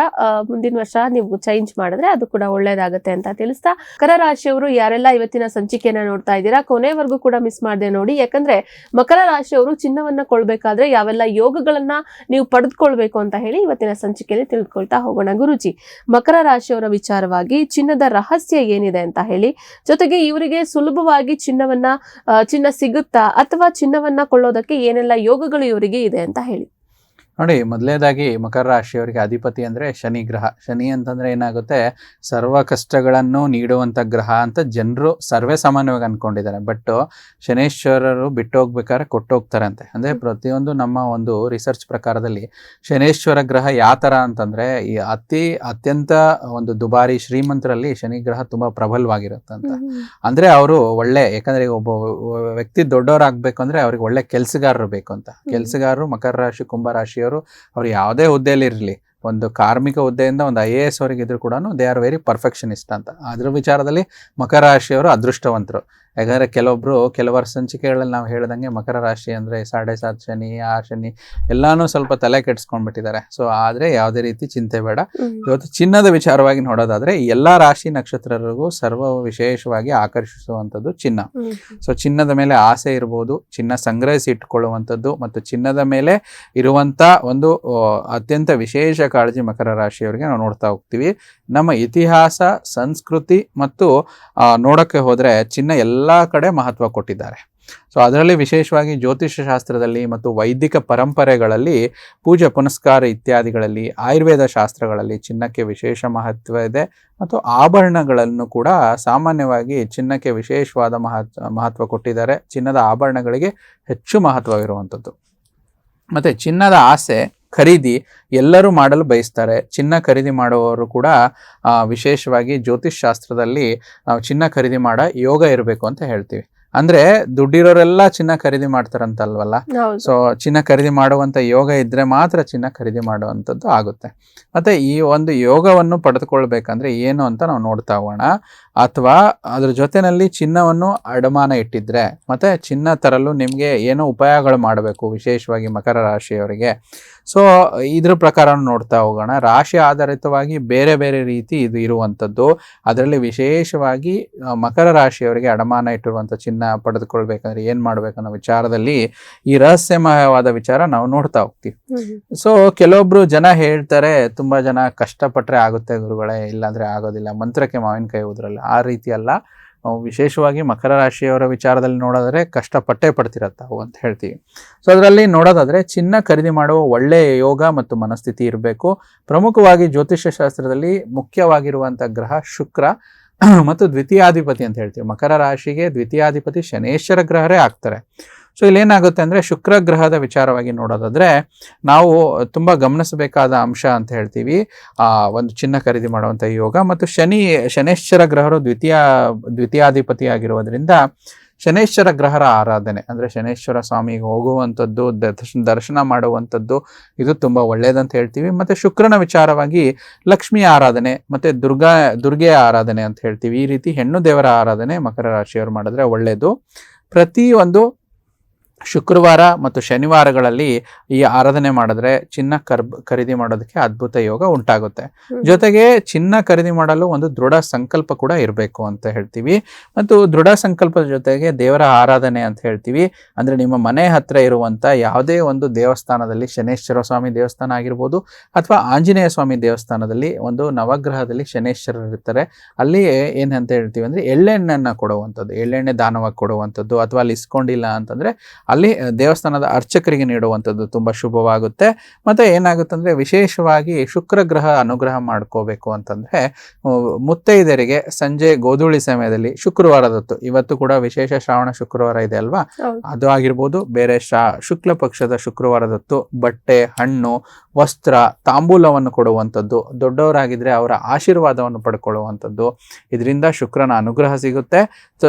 ಮುಂದಿನ ವರ್ಷ ನೀವು ಚೇಂಜ್ ಮಾಡಿದ್ರೆ ಅದು ಕೂಡ ಒಳ್ಳೇದಾಗುತ್ತೆ ಅಂತ ತಿಳಿಸ್ತಾ, ಮಕರ ರಾಶಿಯವರು ಯಾರೆಲ್ಲ ಇವತ್ತಿನ ಸಂಚಿಕೆಯನ್ನ ನೋಡ್ತಾ ಇದ್ದೀರಾ ಕೊನೆವರೆಗೂ ಕೂಡ ಮಿಸ್ ಮಾಡದೆ ನೋಡಿ. ಯಾಕಂದ್ರೆ ಮಕರ ರಾಶಿಯವರು ಚಿನ್ನವನ್ನ ಕೊಳ್ಬೇಕಾದ್ರೆ ಯಾವೆಲ್ಲ ಯೋಗಗಳನ್ನ ನೀವು ಪಡೆದುಕೊಳ್ಬೇಕು ಅಂತ ಹೇಳಿ ಇವತ್ತಿನ ಸಂಚಿಕೆಯಲ್ಲಿ ತಿಳ್ಕೊಳ್ತಾ ಹೋಗೋಣ. ಗುರೂಜಿ, ಮಕರ ರಾಶಿಯವರ ವಿಚಾರವಾಗಿ ಚಿನ್ನದ ರಹಸ್ಯ ಏನಿದೆ ಅಂತ ಹೇಳಿ, ಜೊತೆಗೆ ಇವರಿಗೆ ಸುಲಭವಾಗಿ ಚಿನ್ನ ಸಿಗುತ್ತಾ, ಅಥವಾ ಚಿನ್ನವನ್ನ ಕೊಳ್ಳೋದಕ್ಕೆ ಏನೆಲ್ಲ ಯೋಗಗಳು ಇವರಿಗೆ ಇದೆ ಅಂತ ಹೇಳಿ. ನೋಡಿ, ಮೊದಲನೇದಾಗಿ ಮಕರ ರಾಶಿಯವರಿಗೆ ಅಧಿಪತಿ ಅಂದ್ರೆ ಶನಿ ಗ್ರಹ. ಶನಿ ಅಂತಂದ್ರೆ ಏನಾಗುತ್ತೆ, ಸರ್ವ ಕಷ್ಟಗಳನ್ನು ನೀಡುವಂತ ಗ್ರಹ ಅಂತ ಜನರು ಸರ್ವೇ ಸಾಮಾನ್ಯವಾಗಿ ಅನ್ಕೊಂಡಿದ್ದಾರೆ. ಬಟ್ ಶನೇಶ್ವರರು ಬಿಟ್ಟು ಹೋಗ್ಬೇಕಾದ್ರೆ ಕೊಟ್ಟೋಗ್ತಾರಂತೆ. ಅಂದ್ರೆ ಪ್ರತಿಯೊಂದು ನಮ್ಮ ಒಂದು ರಿಸರ್ಚ್ ಪ್ರಕಾರದಲ್ಲಿ ಶನೇಶ್ವರ ಗ್ರಹ ಯಾವ ತರ ಅಂತಂದ್ರೆ ಈ ಅತ್ಯಂತ ಒಂದು ದುಬಾರಿ ಶ್ರೀಮಂತರಲ್ಲಿ ಶನಿ ಗ್ರಹ ತುಂಬಾ ಪ್ರಬಲವಾಗಿರುತ್ತಂತ. ಅಂದ್ರೆ ಅವರು ಒಳ್ಳೆ, ಯಾಕಂದ್ರೆ ಒಬ್ಬ ವ್ಯಕ್ತಿ ದೊಡ್ಡವರಾಗ್ಬೇಕು ಅಂದ್ರೆ ಅವ್ರಿಗೆ ಒಳ್ಳೆ ಕೆಲ್ಸಗಾರರು ಬೇಕು ಅಂತ. ಕೆಲ್ಸಗಾರರು ಮಕರ ರಾಶಿ, ಕುಂಭ ರಾಶಿ ಅವ್ರು ಯಾವುದೇ ಹುದ್ದೆಯಲ್ಲಿ ಇರಲಿ, ಒಂದು ಕಾರ್ಮಿಕ ಹುದ್ದೆಯಿಂದ ಒಂದು IAS ಅವರಿಗೆ ಇದ್ರು ಕೂಡ ದೇ ಆರ್ ವೆರಿ ಪರ್ಫೆಕ್ಷನಿಸ್ಟ್ ಅಂತ. ಅದ್ರ ವಿಚಾರದಲ್ಲಿ ಮಕರ ರಾಶಿಯವರು ಅದೃಷ್ಟವಂತರು. ಯಾಕಂದ್ರೆ ಕೆಲವರ ಸಂಚಿಕೆಗಳಲ್ಲಿ ನಾವು ಹೇಳ್ದಂಗೆ ಮಕರ ರಾಶಿ ಅಂದ್ರೆ 7.5 ಶನಿ, ಆ ಶನಿ ಎಲ್ಲಾನು ಸ್ವಲ್ಪ ತಲೆ ಕೆಡ್ಸ್ಕೊಂಡ್ಬಿಟ್ಟಿದ್ದಾರೆ. ಸೊ ಆದ್ರೆ ಯಾವುದೇ ರೀತಿ ಚಿಂತೆ ಬೇಡ. ಇವತ್ತು ಚಿನ್ನದ ವಿಚಾರವಾಗಿ ನೋಡೋದಾದ್ರೆ ಎಲ್ಲಾ ರಾಶಿ ನಕ್ಷತ್ರರಿಗೂ ಸರ್ವ ವಿಶೇಷವಾಗಿ ಆಕರ್ಷಿಸುವಂಥದ್ದು ಚಿನ್ನ. ಸೊ ಚಿನ್ನದ ಮೇಲೆ ಆಸೆ ಇರ್ಬೋದು, ಚಿನ್ನ ಸಂಗ್ರಹಿಸಿ ಇಟ್ಕೊಳ್ಳುವಂಥದ್ದು, ಮತ್ತು ಚಿನ್ನದ ಮೇಲೆ ಇರುವಂತ ಒಂದು ಅತ್ಯಂತ ವಿಶೇಷ ಕಾಳಜಿ ಮಕರ ರಾಶಿಯವರಿಗೆ ನಾವು ನೋಡ್ತಾ ಹೋಗ್ತೀವಿ. ನಮ್ಮ ಇತಿಹಾಸ, ಸಂಸ್ಕೃತಿ ಮತ್ತು ನೋಡಕ್ಕೆ ಹೋದ್ರೆ ಚಿನ್ನ ಎಲ್ಲಾ ಕಡೆ ಮಹತ್ವ ಕೊಟ್ಟಿದ್ದಾರೆ. ಸೊ ಅದರಲ್ಲಿ ವಿಶೇಷವಾಗಿ ಜ್ಯೋತಿಷ್ಯ ಶಾಸ್ತ್ರದಲ್ಲಿ ಮತ್ತು ವೈದಿಕ ಪರಂಪರೆಗಳಲ್ಲಿ, ಪೂಜೆ ಪುನಸ್ಕಾರ ಇತ್ಯಾದಿಗಳಲ್ಲಿ, ಆಯುರ್ವೇದ ಶಾಸ್ತ್ರಗಳಲ್ಲಿ ಚಿನ್ನಕ್ಕೆ ವಿಶೇಷ ಮಹತ್ವ ಇದೆ. ಮತ್ತು ಆಭರಣಗಳನ್ನು ಕೂಡ ಸಾಮಾನ್ಯವಾಗಿ ಚಿನ್ನಕ್ಕೆ ವಿಶೇಷವಾದ ಮಹತ್ವ ಕೊಟ್ಟಿದ್ದಾರೆ. ಚಿನ್ನದ ಆಭರಣಗಳಿಗೆ ಹೆಚ್ಚು ಮಹತ್ವವಿರುವಂಥದ್ದು. ಮತ್ತೆ ಚಿನ್ನದ ಆಸೆ ಖರೀದಿ ಎಲ್ಲರೂ ಮಾಡಲು ಬಯಸ್ತಾರೆ. ಚಿನ್ನ ಖರೀದಿ ಮಾಡುವವರು ಕೂಡ ವಿಶೇಷವಾಗಿ ಜ್ಯೋತಿಷ್ ಶಾಸ್ತ್ರದಲ್ಲಿ ನಾವು ಚಿನ್ನ ಖರೀದಿ ಮಾಡೋ ಯೋಗ ಇರಬೇಕು ಅಂತ ಹೇಳ್ತೀವಿ. ಅಂದ್ರೆ ದುಡ್ಡಿರೋರೆಲ್ಲ ಚಿನ್ನ ಖರೀದಿ ಮಾಡ್ತಾರಂತಲ್ವಲ್ಲ. ಸೊ ಚಿನ್ನ ಖರೀದಿ ಮಾಡುವಂತ ಯೋಗ ಇದ್ರೆ ಮಾತ್ರ ಚಿನ್ನ ಖರೀದಿ ಮಾಡುವಂಥದ್ದು ಆಗುತ್ತೆ. ಮತ್ತೆ ಈ ಒಂದು ಯೋಗವನ್ನು ಪಡೆದುಕೊಳ್ಬೇಕಂದ್ರೆ ಏನು ಅಂತ ನಾವು ನೋಡ್ತಾ ಹೋಗೋಣ. ಅಥವಾ ಅದ್ರ ಜೊತೆನಲ್ಲಿ ಚಿನ್ನವನ್ನು ಅಡಮಾನ ಇಟ್ಟಿದ್ರೆ ಮತ್ತೆ ಚಿನ್ನ ತರಲು ನಿಮ್ಗೆ ಏನೋ ಉಪಾಯಗಳು ಮಾಡಬೇಕು, ವಿಶೇಷವಾಗಿ ಮಕರ ರಾಶಿಯವರಿಗೆ. ಸೊ ಇದ್ರ ಪ್ರಕಾರ ನೋಡ್ತಾ ಹೋಗೋಣ. ರಾಶಿ ಆಧಾರಿತವಾಗಿ ಬೇರೆ ಬೇರೆ ರೀತಿ ಇದು ಇರುವಂಥದ್ದು. ಅದರಲ್ಲಿ ವಿಶೇಷವಾಗಿ ಮಕರ ರಾಶಿಯವರಿಗೆ ಅಡಮಾನ ಇಟ್ಟಿರುವಂಥ ಚಿನ್ನ ಪಡೆದುಕೊಳ್ಬೇಕಂದ್ರೆ ಏನ್ ಮಾಡ್ಬೇಕನ್ನೋ ವಿಚಾರದಲ್ಲಿ ಈ ರಹಸ್ಯಮಯವಾದ ವಿಚಾರ ನಾವು ನೋಡ್ತಾ ಹೋಗ್ತೀವಿ. ಸೊ ಕೆಲವೊಬ್ರು ಜನ ಹೇಳ್ತಾರೆ, ತುಂಬಾ ಜನ ಕಷ್ಟಪಟ್ರೆ ಆಗುತ್ತೆ ಗುರುಗಳೇ, ಇಲ್ಲಾಂದ್ರೆ ಆಗೋದಿಲ್ಲ, ಮಂತ್ರಕ್ಕೆ ಮಾವಿನಕಾಯಿ ಉದ್ರಲ್ಲ. ಆ ರೀತಿ ಅಲ್ಲ. ವಿಶೇಷವಾಗಿ ಮಕರ ರಾಶಿಯವರ ವಿಚಾರದಲ್ಲಿ ನೋಡೋದಾದ್ರೆ ಕಷ್ಟಪಟ್ಟೇ ಪಡ್ತಿರತ್ತಾವು ಅಂತ ಹೇಳ್ತೀವಿ. ಸೊ ಅದರಲ್ಲಿ ನೋಡೋದಾದ್ರೆ ಚಿನ್ನ ಖರೀದಿ ಮಾಡುವ ಒಳ್ಳೆಯ ಯೋಗ ಮತ್ತು ಮನಸ್ಥಿತಿ ಇರಬೇಕು. ಪ್ರಮುಖವಾಗಿ ಜ್ಯೋತಿಷ್ಯ ಶಾಸ್ತ್ರದಲ್ಲಿ ಮುಖ್ಯವಾಗಿರುವಂಥ ಗ್ರಹ ಶುಕ್ರ. ಮತ್ತು ದ್ವಿತೀಯಾಧಿಪತಿ ಅಂತ ಹೇಳ್ತೀವಿ. ಮಕರ ರಾಶಿಗೆ ದ್ವಿತೀಯಾಧಿಪತಿ ಶನೇಶ್ವರ ಗ್ರಹರೇ ಆಗ್ತಾರೆ. ಸೊ ಇಲ್ಲೇನಾಗುತ್ತೆ ಅಂದರೆ ಶುಕ್ರ ಗ್ರಹದ ವಿಚಾರವಾಗಿ ನೋಡೋದಾದ್ರೆ ನಾವು ತುಂಬ ಗಮನಿಸಬೇಕಾದ ಅಂಶ ಅಂತ ಹೇಳ್ತೀವಿ ಒಂದು ಚಿನ್ನ ಖರೀದಿ ಮಾಡುವಂಥ ಯೋಗ. ಮತ್ತು ಶನೇಶ್ವರ ಗ್ರಹರು ದ್ವಿತೀಯಾಧಿಪತಿ ಆಗಿರೋದ್ರಿಂದ ಶನೇಶ್ವರ ಗ್ರಹರ ಆರಾಧನೆ ಅಂದರೆ ಶನೇಶ್ವರ ಸ್ವಾಮಿಗೆ ಹೋಗುವಂಥದ್ದು, ದರ್ಶನ ಮಾಡುವಂಥದ್ದು ಇದು ತುಂಬ ಒಳ್ಳೆಯದಂತ ಹೇಳ್ತೀವಿ. ಮತ್ತು ಶುಕ್ರನ ವಿಚಾರವಾಗಿ ಲಕ್ಷ್ಮಿಯ ಆರಾಧನೆ ಮತ್ತು ದುರ್ಗೆಯ ಆರಾಧನೆ ಅಂತ ಹೇಳ್ತೀವಿ. ಈ ರೀತಿ ಹೆಣ್ಣು ದೇವರ ಆರಾಧನೆ ಮಕರ ರಾಶಿಯವರು ಮಾಡಿದ್ರೆ ಒಳ್ಳೆಯದು. ಪ್ರತಿಯೊಂದು ಶುಕ್ರವಾರ ಮತ್ತು ಶನಿವಾರಗಳಲ್ಲಿ ಈ ಆರಾಧನೆ ಮಾಡಿದ್ರೆ ಚಿನ್ನ ಖರೀದಿ ಮಾಡೋದಕ್ಕೆ ಅದ್ಭುತ ಯೋಗ ಉಂಟಾಗುತ್ತೆ. ಜೊತೆಗೆ ಚಿನ್ನ ಖರೀದಿ ಮಾಡಲು ಒಂದು ದೃಢ ಸಂಕಲ್ಪ ಕೂಡ ಇರಬೇಕು ಅಂತ ಹೇಳ್ತೀವಿ. ಮತ್ತು ದೃಢ ಸಂಕಲ್ಪದ ಜೊತೆಗೆ ದೇವರ ಆರಾಧನೆ ಅಂತ ಹೇಳ್ತೀವಿ. ಅಂದರೆ ನಿಮ್ಮ ಮನೆ ಹತ್ರ ಇರುವಂಥ ಯಾವುದೇ ಒಂದು ದೇವಸ್ಥಾನದಲ್ಲಿ, ಶನೇಶ್ವರ ಸ್ವಾಮಿ ದೇವಸ್ಥಾನ ಆಗಿರ್ಬೋದು ಅಥವಾ ಆಂಜನೇಯ ಸ್ವಾಮಿ ದೇವಸ್ಥಾನದಲ್ಲಿ ಒಂದು ನವಗ್ರಹದಲ್ಲಿ ಶನೇಶ್ವರರು ಇರ್ತಾರೆ. ಅಲ್ಲಿ ಏನಂತ ಹೇಳ್ತೀವಿ ಅಂದರೆ ಎಳ್ಳೆಣ್ಣೆಯನ್ನು ಕೊಡುವಂಥದ್ದು, ಎಳ್ಳೆಣ್ಣೆ ದಾನವಾಗಿ ಕೊಡುವಂಥದ್ದು, ಅಥವಾ ಅಲ್ಲಿ ಇಸ್ಕೊಂಡಿಲ್ಲ ಅಂತಂದರೆ ಅಲ್ಲಿ ದೇವಸ್ಥಾನದ ಅರ್ಚಕರಿಗೆ ನೀಡುವಂಥದ್ದು ತುಂಬ ಶುಭವಾಗುತ್ತೆ. ಮತ್ತು ಏನಾಗುತ್ತೆ ಅಂದರೆ ವಿಶೇಷವಾಗಿ ಶುಕ್ರ ಗ್ರಹ ಅನುಗ್ರಹ ಮಾಡ್ಕೋಬೇಕು ಅಂತಂದರೆ ಮುತ್ತೈದೆಯರಿಗೆ ಸಂಜೆ ಗೋಧೂಳಿ ಸಮಯದಲ್ಲಿ ಶುಕ್ರವಾರದೊತ್ತು, ಇವತ್ತು ಕೂಡ ವಿಶೇಷ ಶ್ರಾವಣ ಶುಕ್ರವಾರ ಇದೆ ಅಲ್ವಾ, ಅದು ಆಗಿರ್ಬೋದು, ಬೇರೆ ಶುಕ್ಲ ಪಕ್ಷದ ಶುಕ್ರವಾರದೊತ್ತು ಬಟ್ಟೆ, ಹಣ್ಣು, ವಸ್ತ್ರ, ತಾಂಬೂಲವನ್ನು ಕೊಡುವಂಥದ್ದು, ದೊಡ್ಡವರಾಗಿದ್ದರೆ ಅವರ ಆಶೀರ್ವಾದವನ್ನು ಪಡ್ಕೊಳ್ಳುವಂಥದ್ದು, ಇದರಿಂದ ಶುಕ್ರನ ಅನುಗ್ರಹ ಸಿಗುತ್ತೆ.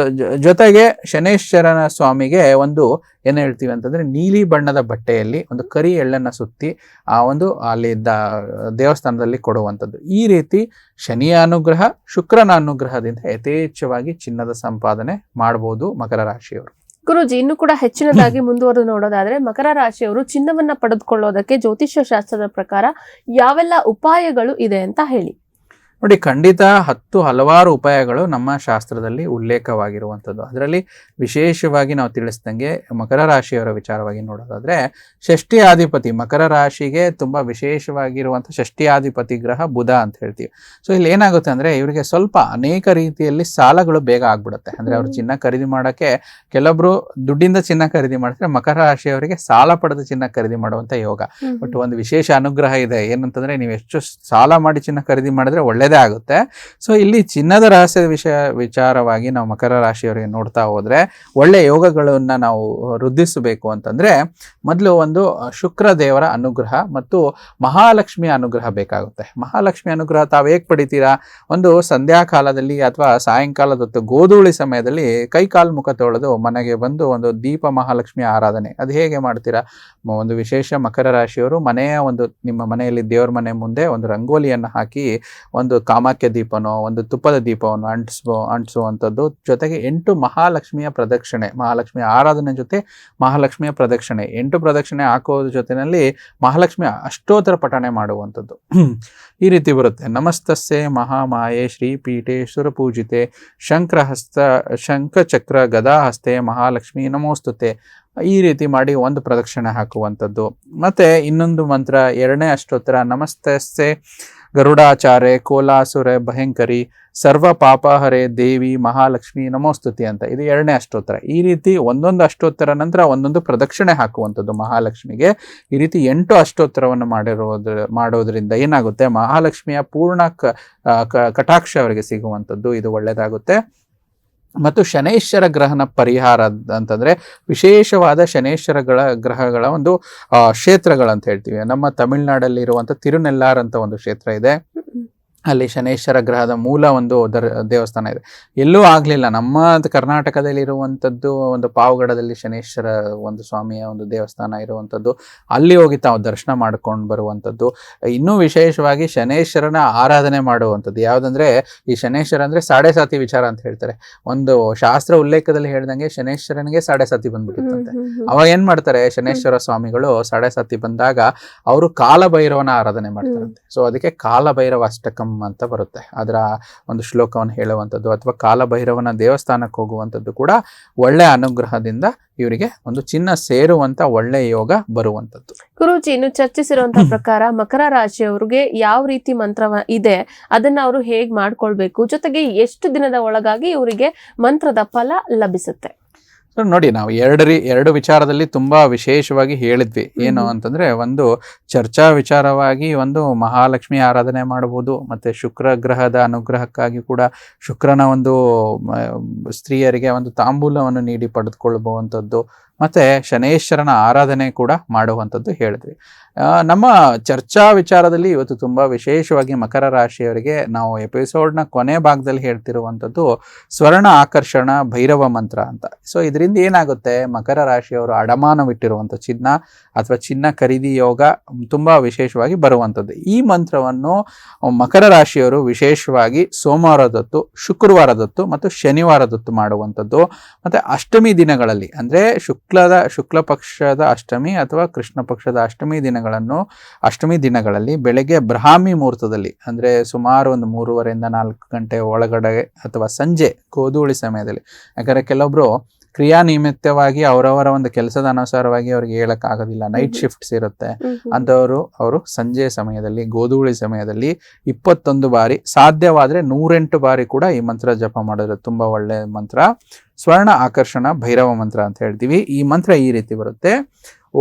ಜೊತೆಗೆ ಶನೇಶ್ವರನ ಸ್ವಾಮಿಗೆ ಒಂದು ಏನು ಹೇಳ್ತೀವಿ ಅಂತಂದರೆ ನೀಲಿ ಬಣ್ಣದ ಬಟ್ಟೆಯಲ್ಲಿ ಒಂದು ಕರಿ ಎಳ್ಳನ್ನು ಸುತ್ತಿ ಅಲ್ಲಿ ದೇವಸ್ಥಾನದಲ್ಲಿ ಕೊಡುವಂಥದ್ದು. ಈ ರೀತಿ ಶನಿಯ ಅನುಗ್ರಹ, ಶುಕ್ರನ ಅನುಗ್ರಹದಿಂದ ಯಥೇಚ್ಛವಾಗಿ ಚಿನ್ನದ ಸಂಪಾದನೆ ಮಾಡ್ಬೋದು ಮಕರ ರಾಶಿಯವರು. ಗುರುಜಿ, ಇನ್ನು ಕೂಡ ಹೆಚ್ಚಿನದಾಗಿ ಮುಂದುವರೆದು ನೋಡೋದಾದ್ರೆ ಮಕರ ರಾಶಿಯವರು ಚಿನ್ನವನ್ನ ಪಡೆದುಕೊಳ್ಳೋದಕ್ಕೆ ಜ್ಯೋತಿಷ್ಯ ಶಾಸ್ತ್ರದ ಪ್ರಕಾರ ಯಾವೆಲ್ಲ ಉಪಾಯಗಳು ಇದೆ ಅಂತ ಹೇಳಿ. ನೋಡಿ, ಖಂಡಿತ ಹಲವಾರು ಉಪಾಯಗಳು ನಮ್ಮ ಶಾಸ್ತ್ರದಲ್ಲಿ ಉಲ್ಲೇಖವಾಗಿರುವಂಥದ್ದು. ಅದರಲ್ಲಿ ವಿಶೇಷವಾಗಿ ನಾವು ತಿಳಿಸ್ದಂಗೆ ಮಕರ ರಾಶಿಯವರ ವಿಚಾರವಾಗಿ ನೋಡೋದಾದರೆ ಷಷ್ಠಿಯಾಧಿಪತಿ, ಮಕರ ರಾಶಿಗೆ ತುಂಬ ವಿಶೇಷವಾಗಿರುವಂಥ ಷಷ್ಠಿಯಾಧಿಪತಿ ಗ್ರಹ ಬುಧ ಅಂತ ಹೇಳ್ತೀವಿ. ಸೊ ಇಲ್ಲಿ ಏನಾಗುತ್ತೆ ಅಂದರೆ ಇವರಿಗೆ ಸ್ವಲ್ಪ ಅನೇಕ ರೀತಿಯಲ್ಲಿ ಸಾಲಗಳು ಬೇಗ ಆಗ್ಬಿಡುತ್ತೆ. ಅಂದರೆ ಅವರು ಚಿನ್ನ ಖರೀದಿ ಮಾಡೋಕ್ಕೆ ಕೆಲವೊಬ್ರು ದುಡ್ಡಿಂದ ಚಿನ್ನ ಖರೀದಿ ಮಾಡ್ತಾರೆ, ಮಕರ ರಾಶಿಯವರಿಗೆ ಸಾಲ ಪಡೆದು ಚಿನ್ನ ಖರೀದಿ ಮಾಡುವಂಥ ಯೋಗ. ಬಟ್ ಒಂದು ವಿಶೇಷ ಅನುಗ್ರಹ ಇದೆ, ಏನಂತಂದರೆ ನೀವು ಎಷ್ಟು ಸಾಲ ಮಾಡಿ ಚಿನ್ನ ಖರೀದಿ ಮಾಡಿದ್ರೆ ಒಳ್ಳೆಯದೇ ಆಗುತ್ತೆ. ಸೊ ಇಲ್ಲಿ ಚಿನ್ನದ ರಹಸ್ಯದ ವಿಚಾರವಾಗಿ ನಾವು ಮಕರ ರಾಶಿಯವರಿಗೆ ನೋಡ್ತಾ ಹೋದ್ರೆ ಒಳ್ಳೆ ಯೋಗಗಳನ್ನ ನಾವು ವೃದ್ಧಿಸಬೇಕು ಅಂತಂದ್ರೆ ಮೊದಲು ಒಂದು ಶುಕ್ರ ದೇವರ ಅನುಗ್ರಹ ಮತ್ತು ಮಹಾಲಕ್ಷ್ಮಿಯ ಅನುಗ್ರಹ ಬೇಕಾಗುತ್ತೆ. ಮಹಾಲಕ್ಷ್ಮಿ ಅನುಗ್ರಹ ತಾವು ಹೇಗೆ ಪಡಿತೀರಾ? ಒಂದು ಸಂಧ್ಯಾ ಕಾಲದಲ್ಲಿ ಅಥವಾ ಸಾಯಂಕಾಲದ ಹೊತ್ತು ಗೋಧೂಳಿ ಸಮಯದಲ್ಲಿ ಕೈ ಕಾಲು ಮುಖ ತೊಳೆದು ಮನೆಗೆ ಬಂದು ಒಂದು ದೀಪ ಮಹಾಲಕ್ಷ್ಮಿಯ ಆರಾಧನೆ ಅದು ಹೇಗೆ ಮಾಡ್ತೀರಾ? ಒಂದು ವಿಶೇಷ ಮಕರ ರಾಶಿಯವರು ನಿಮ್ಮ ಮನೆಯಲ್ಲಿ ದೇವರ ಮನೆ ಮುಂದೆ ಒಂದು ರಂಗೋಲಿಯನ್ನು ಹಾಕಿ ಒಂದು ಕಾಮಾಖ್ಯ ದೀಪನೋ ಒಂದು ತುಪ್ಪದ ದೀಪವನ್ನು ಅಂಟಿಸುವಂಥದ್ದು, ಜೊತೆಗೆ 8 ಮಹಾಲಕ್ಷ್ಮಿಯ ಪ್ರದಕ್ಷಿಣೆ, ಮಹಾಲಕ್ಷ್ಮಿಯ ಆರಾಧನೆ ಜೊತೆ ಮಹಾಲಕ್ಷ್ಮಿಯ ಪ್ರದಕ್ಷಿಣೆ, 8 ಪ್ರದಕ್ಷಿಣೆ ಹಾಕೋದ್ರ ಜೊತೆಯಲ್ಲಿ ಮಹಾಲಕ್ಷ್ಮಿಯ ಅಷ್ಟೋತ್ತರ ಪಠಣೆ ಮಾಡುವಂಥದ್ದು. ಈ ರೀತಿ ಬರುತ್ತೆ. ನಮಸ್ತಸ್ಸೆ ಮಹಾಮಾಯೆ ಶ್ರೀ ಪೀಠೇಶ್ವರ ಪೂಜಿತೆ ಶಂಖಚಕ್ರ ಗದಾಹಸ್ತೆ ಮಹಾಲಕ್ಷ್ಮಿ ನಮೋಸ್ತುತೆ. ಈ ರೀತಿ ಮಾಡಿ ಒಂದು ಪ್ರದಕ್ಷಿಣೆ ಹಾಕುವಂಥದ್ದು. ಮತ್ತೆ ಇನ್ನೊಂದು ಮಂತ್ರ, 2ನೇ ಅಷ್ಟೋತ್ತರ, ನಮಸ್ತಸ್ಸೆ ಗರುಡಾಚಾರ್ಯ ಕೋಲಾಸುರ ಭಯಂಕರಿ ಸರ್ವ ಪಾಪಹರೆ ದೇವಿ ಮಹಾಲಕ್ಷ್ಮಿ ನಮೋಸ್ತುತಿ ಅಂತ, ಇದು 2ನೇ ಅಷ್ಟೋತ್ತರ. ಈ ರೀತಿ ಒಂದೊಂದು ಅಷ್ಟೋತ್ತರ ನಂತರ ಒಂದೊಂದು ಪ್ರದಕ್ಷಿಣೆ ಹಾಕುವಂಥದ್ದು ಮಹಾಲಕ್ಷ್ಮಿಗೆ. ಈ ರೀತಿ 8 ಅಷ್ಟೋತ್ತರವನ್ನು ಮಾಡೋದ್ರಿಂದ ಏನಾಗುತ್ತೆ, ಮಹಾಲಕ್ಷ್ಮಿಯ ಪೂರ್ಣ ಕಟಾಕ್ಷ ಅವರಿಗೆ ಸಿಗುವಂಥದ್ದು, ಇದು ಒಳ್ಳೆಯದಾಗುತ್ತೆ. ಮತ್ತು ಶನೇಶ್ವರ ಗ್ರಹನ ಪರಿಹಾರ ಅಂತಂದರೆ ವಿಶೇಷವಾದ ಶನೇಶ್ವರ ಗ್ರಹಗಳ ಒಂದು ಕ್ಷೇತ್ರಗಳಂತ ಹೇಳ್ತೀವಿ. ನಮ್ಮ ತಮಿಳುನಾಡಲ್ಲಿ ಇರುವಂಥ ತಿರುನೆಲ್ಲಾರ್ ಅಂತ ಒಂದು ಕ್ಷೇತ್ರ ಇದೆ. ಅಲ್ಲಿ ಶನೇಶ್ವರ ಗ್ರಹದ ಮೂಲ ಒಂದು ದೇವಸ್ಥಾನ ಇದೆ. ಎಲ್ಲೂ ಆಗಲಿಲ್ಲ, ನಮ್ಮ ಕರ್ನಾಟಕದಲ್ಲಿ ಇರುವಂಥದ್ದು ಒಂದು ಪಾವಗಡದಲ್ಲಿ ಶನೇಶ್ವರ ಒಂದು ಸ್ವಾಮಿಯ ಒಂದು ದೇವಸ್ಥಾನ ಇರುವಂಥದ್ದು, ಅಲ್ಲಿ ಹೋಗಿ ತಾವು ದರ್ಶನ ಮಾಡ್ಕೊಂಡು ಬರುವಂಥದ್ದು. ಇನ್ನೂ ವಿಶೇಷವಾಗಿ ಶನೇಶ್ವರನ ಆರಾಧನೆ ಮಾಡುವಂಥದ್ದು ಯಾವುದಂದ್ರೆ, ಈ ಶನೇಶ್ವರ ಅಂದರೆ ಸಾಡೆ ಸಾತಿ ವಿಚಾರ ಅಂತ ಹೇಳ್ತಾರೆ. ಒಂದು ಶಾಸ್ತ್ರ ಉಲ್ಲೇಖದಲ್ಲಿ ಹೇಳ್ದಂಗೆ ಶನೇಶ್ವರನಿಗೆ ಸಾಡೆ ಸಾತಿ ಬಂದ್ಬಿಟ್ಟಿತ್ತಂತೆ. ಅವಾಗ ಏನು ಮಾಡ್ತಾರೆ, ಶನೇಶ್ವರ ಸ್ವಾಮಿಗಳು ಸಾಡೆ ಸಾತಿ ಬಂದಾಗ ಅವರು ಕಾಲಭೈರವನ ಆರಾಧನೆ ಮಾಡ್ತಾರಂತೆ. ಸೊ ಅದಕ್ಕೆ ಕಾಲಭೈರವ ಅಷ್ಟಕಂ ಅಂತ ಬರುತ್ತೆ. ಅದರ ಒಂದು ಶ್ಲೋಕವನ್ನು ಹೇಳುವಂಥದ್ದು ಅಥವಾ ಕಾಲಭೈರವನ ದೇವಸ್ಥಾನಕ್ಕೆ ಹೋಗುವಂಥದ್ದು ಕೂಡ ಒಳ್ಳೆಯ ಅನುಗ್ರಹದಿಂದ ಇವರಿಗೆ ಒಂದು ಚಿನ್ನ ಸೇರುವಂತ ಒಳ್ಳೆಯ ಯೋಗ ಬರುವಂಥದ್ದು. ಗುರೂಜಿ, ಇನ್ನು ಚರ್ಚಿಸಿರುವಂತಹ ಪ್ರಕಾರ ಮಕರ ರಾಶಿಯವರಿಗೆ ಯಾವ ರೀತಿ ಮಂತ್ರ ಇದೆ ಅದನ್ನ ಅವರು ಹೇಗ್ ಮಾಡ್ಕೊಳ್ಬೇಕು, ಜೊತೆಗೆ ಎಷ್ಟು ದಿನದ ಒಳಗಾಗಿ ಇವರಿಗೆ ಮಂತ್ರದ ಫಲ ಲಭಿಸುತ್ತೆ? ನೋಡಿ, ನಾವು ಎರಡು ವಿಚಾರದಲ್ಲಿ ತುಂಬಾ ವಿಶೇಷವಾಗಿ ಹೇಳಿದ್ವಿ. ಏನು ಅಂತಂದ್ರೆ, ಒಂದು ಚರ್ಚಾ ವಿಚಾರವಾಗಿ ಒಂದು ಮಹಾಲಕ್ಷ್ಮಿ ಆರಾಧನೆ ಮಾಡಬಹುದು, ಮತ್ತೆ ಶುಕ್ರ ಗ್ರಹದ ಅನುಗ್ರಹಕ್ಕಾಗಿ ಕೂಡ ಶುಕ್ರನ ಒಂದು ಸ್ತ್ರೀಯರಿಗೆ ಒಂದು ತಾಂಬೂಲವನ್ನು ನೀಡಿ ಪಡೆದುಕೊಳ್ಳಬಹುವಂಥದ್ದು, ಮತ್ತೆ ಶನೇಶ್ವರನ ಆರಾಧನೆ ಕೂಡ ಮಾಡುವಂಥದ್ದು ಹೇಳಿದ್ವಿ. ನಮ್ಮ ಚರ್ಚಾ ವಿಚಾರದಲ್ಲಿ ಇವತ್ತು ತುಂಬಾ ವಿಶೇಷವಾಗಿ ಮಕರ ರಾಶಿಯವರಿಗೆ ನಾವು ಎಪಿಸೋಡ್ನ ಕೊನೆ ಭಾಗದಲ್ಲಿ ಹೇಳ್ತಿರುವಂಥದ್ದು ಸ್ವರ್ಣ ಆಕರ್ಷಣ ಭೈರವ ಮಂತ್ರ ಅಂತ. ಸೊ ಇದರಿಂದ ಏನಾಗುತ್ತೆ, ಮಕರ ರಾಶಿಯವರು ಅಡಮಾನವಿಟ್ಟಿರುವಂಥ ಚಿನ್ನ ಅಥವಾ ಚಿನ್ನ ಖರೀದಿ ಯೋಗ ತುಂಬಾ ವಿಶೇಷವಾಗಿ ಬರುವಂಥದ್ದು. ಈ ಮಂತ್ರವನ್ನು ಮಕರ ರಾಶಿಯವರು ವಿಶೇಷವಾಗಿ ಸೋಮವಾರದೊತ್ತು, ಶುಕ್ರವಾರದೊತ್ತು ಮತ್ತು ಶನಿವಾರದೊತ್ತು ಮಾಡುವಂಥದ್ದು. ಮತ್ತೆ ಅಷ್ಟಮಿ ದಿನಗಳಲ್ಲಿ, ಅಂದರೆ ಶುಕ್ಲ ಪಕ್ಷದ ಅಷ್ಟಮಿ ಅಥವಾ ಕೃಷ್ಣ ಪಕ್ಷದ ಅಷ್ಟಮಿ ದಿನಗಳಲ್ಲಿ ಬೆಳಗ್ಗೆ ಬ್ರಾಹ್ಮಿ ಮುಹೂರ್ತದಲ್ಲಿ, ಅಂದರೆ ಸುಮಾರು ಒಂದು 3:30 4 ಗಂಟೆ ಒಳಗಡೆ ಅಥವಾ ಸಂಜೆ ಗೋಧೂಳಿ ಸಮಯದಲ್ಲಿ. ಯಾಕಂದರೆ ಕೆಲವೊಬ್ರು ಕ್ರಿಯಾ ನಿಮಿತ್ತವಾಗಿ ಅವರವರ ಒಂದು ಕೆಲಸದ ಅನುಸಾರವಾಗಿ ಅವ್ರಿಗೆ ಹೇಳಕ್ಕಾಗೋದಿಲ್ಲ, ನೈಟ್ ಶಿಫ್ಟ್ಸ್ ಇರುತ್ತೆ ಅವರು ಸಂಜೆ ಸಮಯದಲ್ಲಿ, ಗೋಧೂಳಿ ಸಮಯದಲ್ಲಿ 21 ಬಾರಿ, ಸಾಧ್ಯವಾದರೆ 108 ಬಾರಿ ಕೂಡ ಈ ಮಂತ್ರ ಜಪ ಮಾಡಿದ್ರೆ ತುಂಬಾ ಒಳ್ಳೆ ಮಂತ್ರ. ಸ್ವರ್ಣ ಆಕರ್ಷಣ ಭೈರವ ಮಂತ್ರ ಅಂತ ಹೇಳ್ತೀವಿ. ಈ ಮಂತ್ರ ಈ ರೀತಿ ಬರುತ್ತೆ: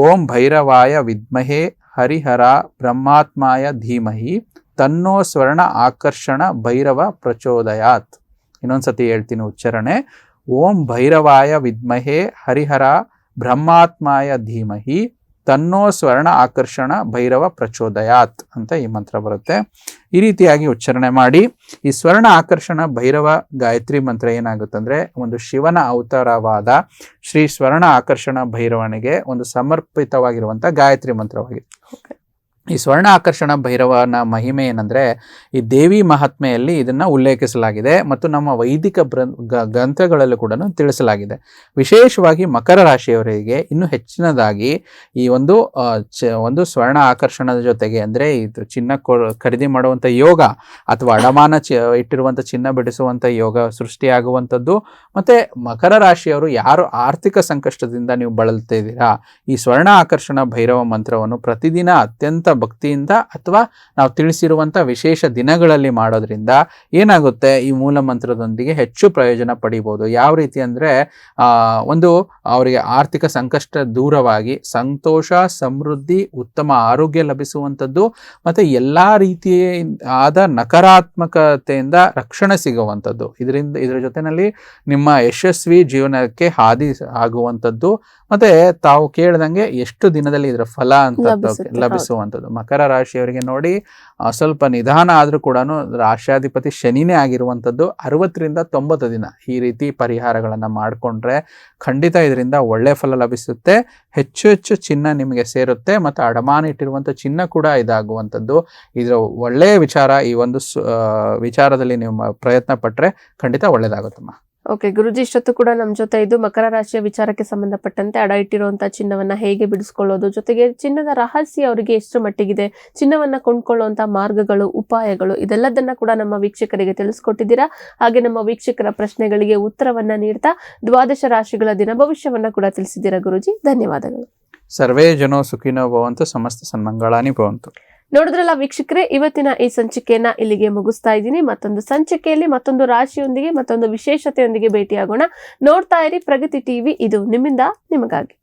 ಓಂ ಭೈರವಾಯ ವಿದ್ಮಹೇ ಹರಿಹರ ಬ್ರಹ್ಮಾತ್ಮಾಯ ಧೀಮಹಿ ತನ್ನೋ ಸ್ವರ್ಣ ಆಕರ್ಷಣ ಭೈರವ ಪ್ರಚೋದಯಾತ್. ಇನ್ನೊಂದ್ಸತಿ ಹೇಳ್ತೀನಿ ಉಚ್ಚಾರಣೆ: ಓಂ ಭೈರವಾಯ ವಿದ್ಮಹೇ ಹರಿಹರ ಬ್ರಹ್ಮಾತ್ಮಾಯ ಧೀಮಹಿ ತನ್ನೋ ಸ್ವರ್ಣ ಆಕರ್ಷಣ ಭೈರವ ಪ್ರಚೋದಯಾತ್ ಅಂತ ಈ ಮಂತ್ರ ಬರುತ್ತೆ. ಈ ರೀತಿಯಾಗಿ ಉಚ್ಚಾರಣೆ ಮಾಡಿ ಈ ಸ್ವರ್ಣ ಆಕರ್ಷಣ ಭೈರವ ಗಾಯತ್ರಿ ಮಂತ್ರ ಏನಾಗುತ್ತಂದ್ರೆ, ಒಂದು ಶಿವನ ಅವತಾರವಾದ ಶ್ರೀ ಸ್ವರ್ಣ ಆಕರ್ಷಣ ಭೈರವನಿಗೆ ಒಂದು ಸಮರ್ಪಿತವಾಗಿರುವಂಥ ಗಾಯತ್ರಿ ಮಂತ್ರವಾಗಿದೆ. ಈ ಸ್ವರ್ಣ ಆಕರ್ಷಣ ಭೈರವನ ಮಹಿಮೆ ಏನಂದ್ರೆ, ಈ ದೇವಿ ಮಹಾತ್ಮೆಯಲ್ಲಿ ಇದನ್ನ ಉಲ್ಲೇಖಿಸಲಾಗಿದೆ ಮತ್ತು ನಮ್ಮ ವೈದಿಕ ಗ್ರಂಥಗಳಲ್ಲೂ ಕೂಡ ತಿಳಿಸಲಾಗಿದೆ. ವಿಶೇಷವಾಗಿ ಮಕರ ರಾಶಿಯವರಿಗೆ ಇನ್ನೂ ಹೆಚ್ಚಿನದಾಗಿ ಈ ಒಂದು ಸ್ವರ್ಣ ಆಕರ್ಷಣದ ಜೊತೆಗೆ, ಅಂದ್ರೆ ಇದು ಚಿನ್ನ ಖರೀದಿ ಮಾಡುವಂಥ ಯೋಗ ಅಥವಾ ಅಡಮಾನ ಇಟ್ಟಿರುವಂಥ ಚಿನ್ನ ಬಿಡಿಸುವಂಥ ಯೋಗ ಸೃಷ್ಟಿಯಾಗುವಂಥದ್ದು. ಮತ್ತೆ ಮಕರ ರಾಶಿಯವರು ಯಾರು ಆರ್ಥಿಕ ಸಂಕಷ್ಟದಿಂದ ನೀವು ಬಳಲ್ತಾ ಇದ್ದೀರಾ, ಈ ಸ್ವರ್ಣ ಆಕರ್ಷಣ ಭೈರವ ಮಂತ್ರವನ್ನು ಪ್ರತಿದಿನ ಅತ್ಯಂತ ಭಕ್ತಿಯಿಂದ ಅಥವಾ ನಾವು ತಿಳಿಸಿರುವಂಥ ವಿಶೇಷ ದಿನಗಳಲ್ಲಿ ಮಾಡೋದ್ರಿಂದ ಏನಾಗುತ್ತೆ, ಈ ಮೂಲ ಮಂತ್ರದೊಂದಿಗೆ ಹೆಚ್ಚು ಪ್ರಯೋಜನ ಪಡಿಬೋದು. ಯಾವ ರೀತಿ ಅಂದರೆ, ಒಂದು ಅವರಿಗೆ ಆರ್ಥಿಕ ಸಂಕಷ್ಟ ದೂರವಾಗಿ ಸಂತೋಷ, ಸಮೃದ್ಧಿ, ಉತ್ತಮ ಆರೋಗ್ಯ ಲಭಿಸುವಂಥದ್ದು, ಮತ್ತು ಎಲ್ಲ ರೀತಿಯಾದ ನಕಾರಾತ್ಮಕತೆಯಿಂದ ರಕ್ಷಣೆ ಸಿಗುವಂಥದ್ದು. ಇದರ ಜೊತೆಯಲ್ಲಿ ನಿಮ್ಮ ಯಶಸ್ವಿ ಜೀವನಕ್ಕೆ ಹಾದಿ ಆಗುವಂಥದ್ದು, ಮತ್ತೆ ತಾವು ಕೇಳ್ದಂಗೆ ಎಷ್ಟು ದಿನದಲ್ಲಿ ಇದರ ಫಲ ಅಂತ ಲಭಿಸುವಂಥದ್ದು. ಮಕರ ರಾಶಿಯವರಿಗೆ ನೋಡಿ, ಸ್ವಲ್ಪ ನಿಧಾನ ಆದರೂ ಕೂಡ ರಾಶ್ಯಾಧಿಪತಿ ಶನಿನೇ ಆಗಿರುವಂಥದ್ದು. 60 ರಿಂದ 90 ದಿನ ಈ ರೀತಿ ಪರಿಹಾರಗಳನ್ನು ಮಾಡಿಕೊಂಡ್ರೆ ಖಂಡಿತ ಇದರಿಂದ ಒಳ್ಳೆ ಫಲ ಲಭಿಸುತ್ತೆ. ಹೆಚ್ಚು ಚಿನ್ನ ನಿಮಗೆ ಸೇರುತ್ತೆ, ಮತ್ತು ಅಡಮಾನ ಇಟ್ಟಿರುವಂಥ ಚಿನ್ನ ಕೂಡ ಇದಾಗುವಂಥದ್ದು. ಇದರ ಒಳ್ಳೆಯ ವಿಚಾರ. ಈ ಒಂದು ವಿಚಾರದಲ್ಲಿ ನೀವು ಪ್ರಯತ್ನ ಪಟ್ಟರೆ ಖಂಡಿತ ಒಳ್ಳೇದಾಗುತ್ತಮ್ಮ. ಓಕೆ ಗುರುಜಿ, ಇಷ್ಟೊತ್ತು ಕೂಡ ನಮ್ಮ ಜೊತೆ ಇದು ಮಕರ ರಾಶಿಯ ವಿಚಾರಕ್ಕೆ ಸಂಬಂಧಪಟ್ಟಂತೆ ಅಡ ಇಟ್ಟಿರುವಂತಹ ಚಿನ್ನವನ್ನ ಹೇಗೆ ಬಿಡಿಸ್ಕೊಳ್ಳೋದು, ಜೊತೆಗೆ ಚಿನ್ನದ ರಹಸ್ಯ ಅವರಿಗೆ ಎಷ್ಟು ಮಟ್ಟಿಗಿದೆ, ಚಿನ್ನವನ್ನ ಕೊಂಡ್ಕೊಳ್ಳುವಂತ ಮಾರ್ಗಗಳು, ಉಪಾಯಗಳು, ಇದೆಲ್ಲದನ್ನ ಕೂಡ ನಮ್ಮ ವೀಕ್ಷಕರಿಗೆ ತಿಳಿಸ್ಕೊಟ್ಟಿದ್ದೀರಾ. ಹಾಗೆ ನಮ್ಮ ವೀಕ್ಷಕರ ಪ್ರಶ್ನೆಗಳಿಗೆ ಉತ್ತರವನ್ನ ನೀಡ್ತಾ 12 ರಾಶಿಗಳ ದಿನ ಭವಿಷ್ಯವನ್ನ ಕೂಡ ತಿಳಿಸಿದ್ದೀರಾ ಗುರುಜಿ. ಧನ್ಯವಾದಗಳು. ಸರ್ವೇ ಜನೋ ಸುಖಿನೋ ಭವಂತು, ಸಮಸ್ತ ಸನ್ಮಂಗಳಾನಿ ಭವಂತು. ನೋಡಿದ್ರಲ್ಲ ವೀಕ್ಷಕರೇ, ಇವತ್ತಿನ ಈ ಸಂಚಿಕೆಯನ್ನ ಇಲ್ಲಿಗೆ ಮುಗಿಸ್ತಾ ಇದ್ದೀನಿ. ಮತ್ತೊಂದು ಸಂಚಿಕೆಯಲ್ಲಿ ಮತ್ತೊಂದು ರಾಶಿಯೊಂದಿಗೆ, ಮತ್ತೊಂದು ವಿಶೇಷತೆಯೊಂದಿಗೆ ಭೇಟಿಯಾಗೋಣ. ನೋಡ್ತಾ ಇರಿ ಪ್ರಗತಿ ಟಿವಿ, ಇದು ನಿಮ್ಮಿಂದ ನಿಮಗಾಗಿ.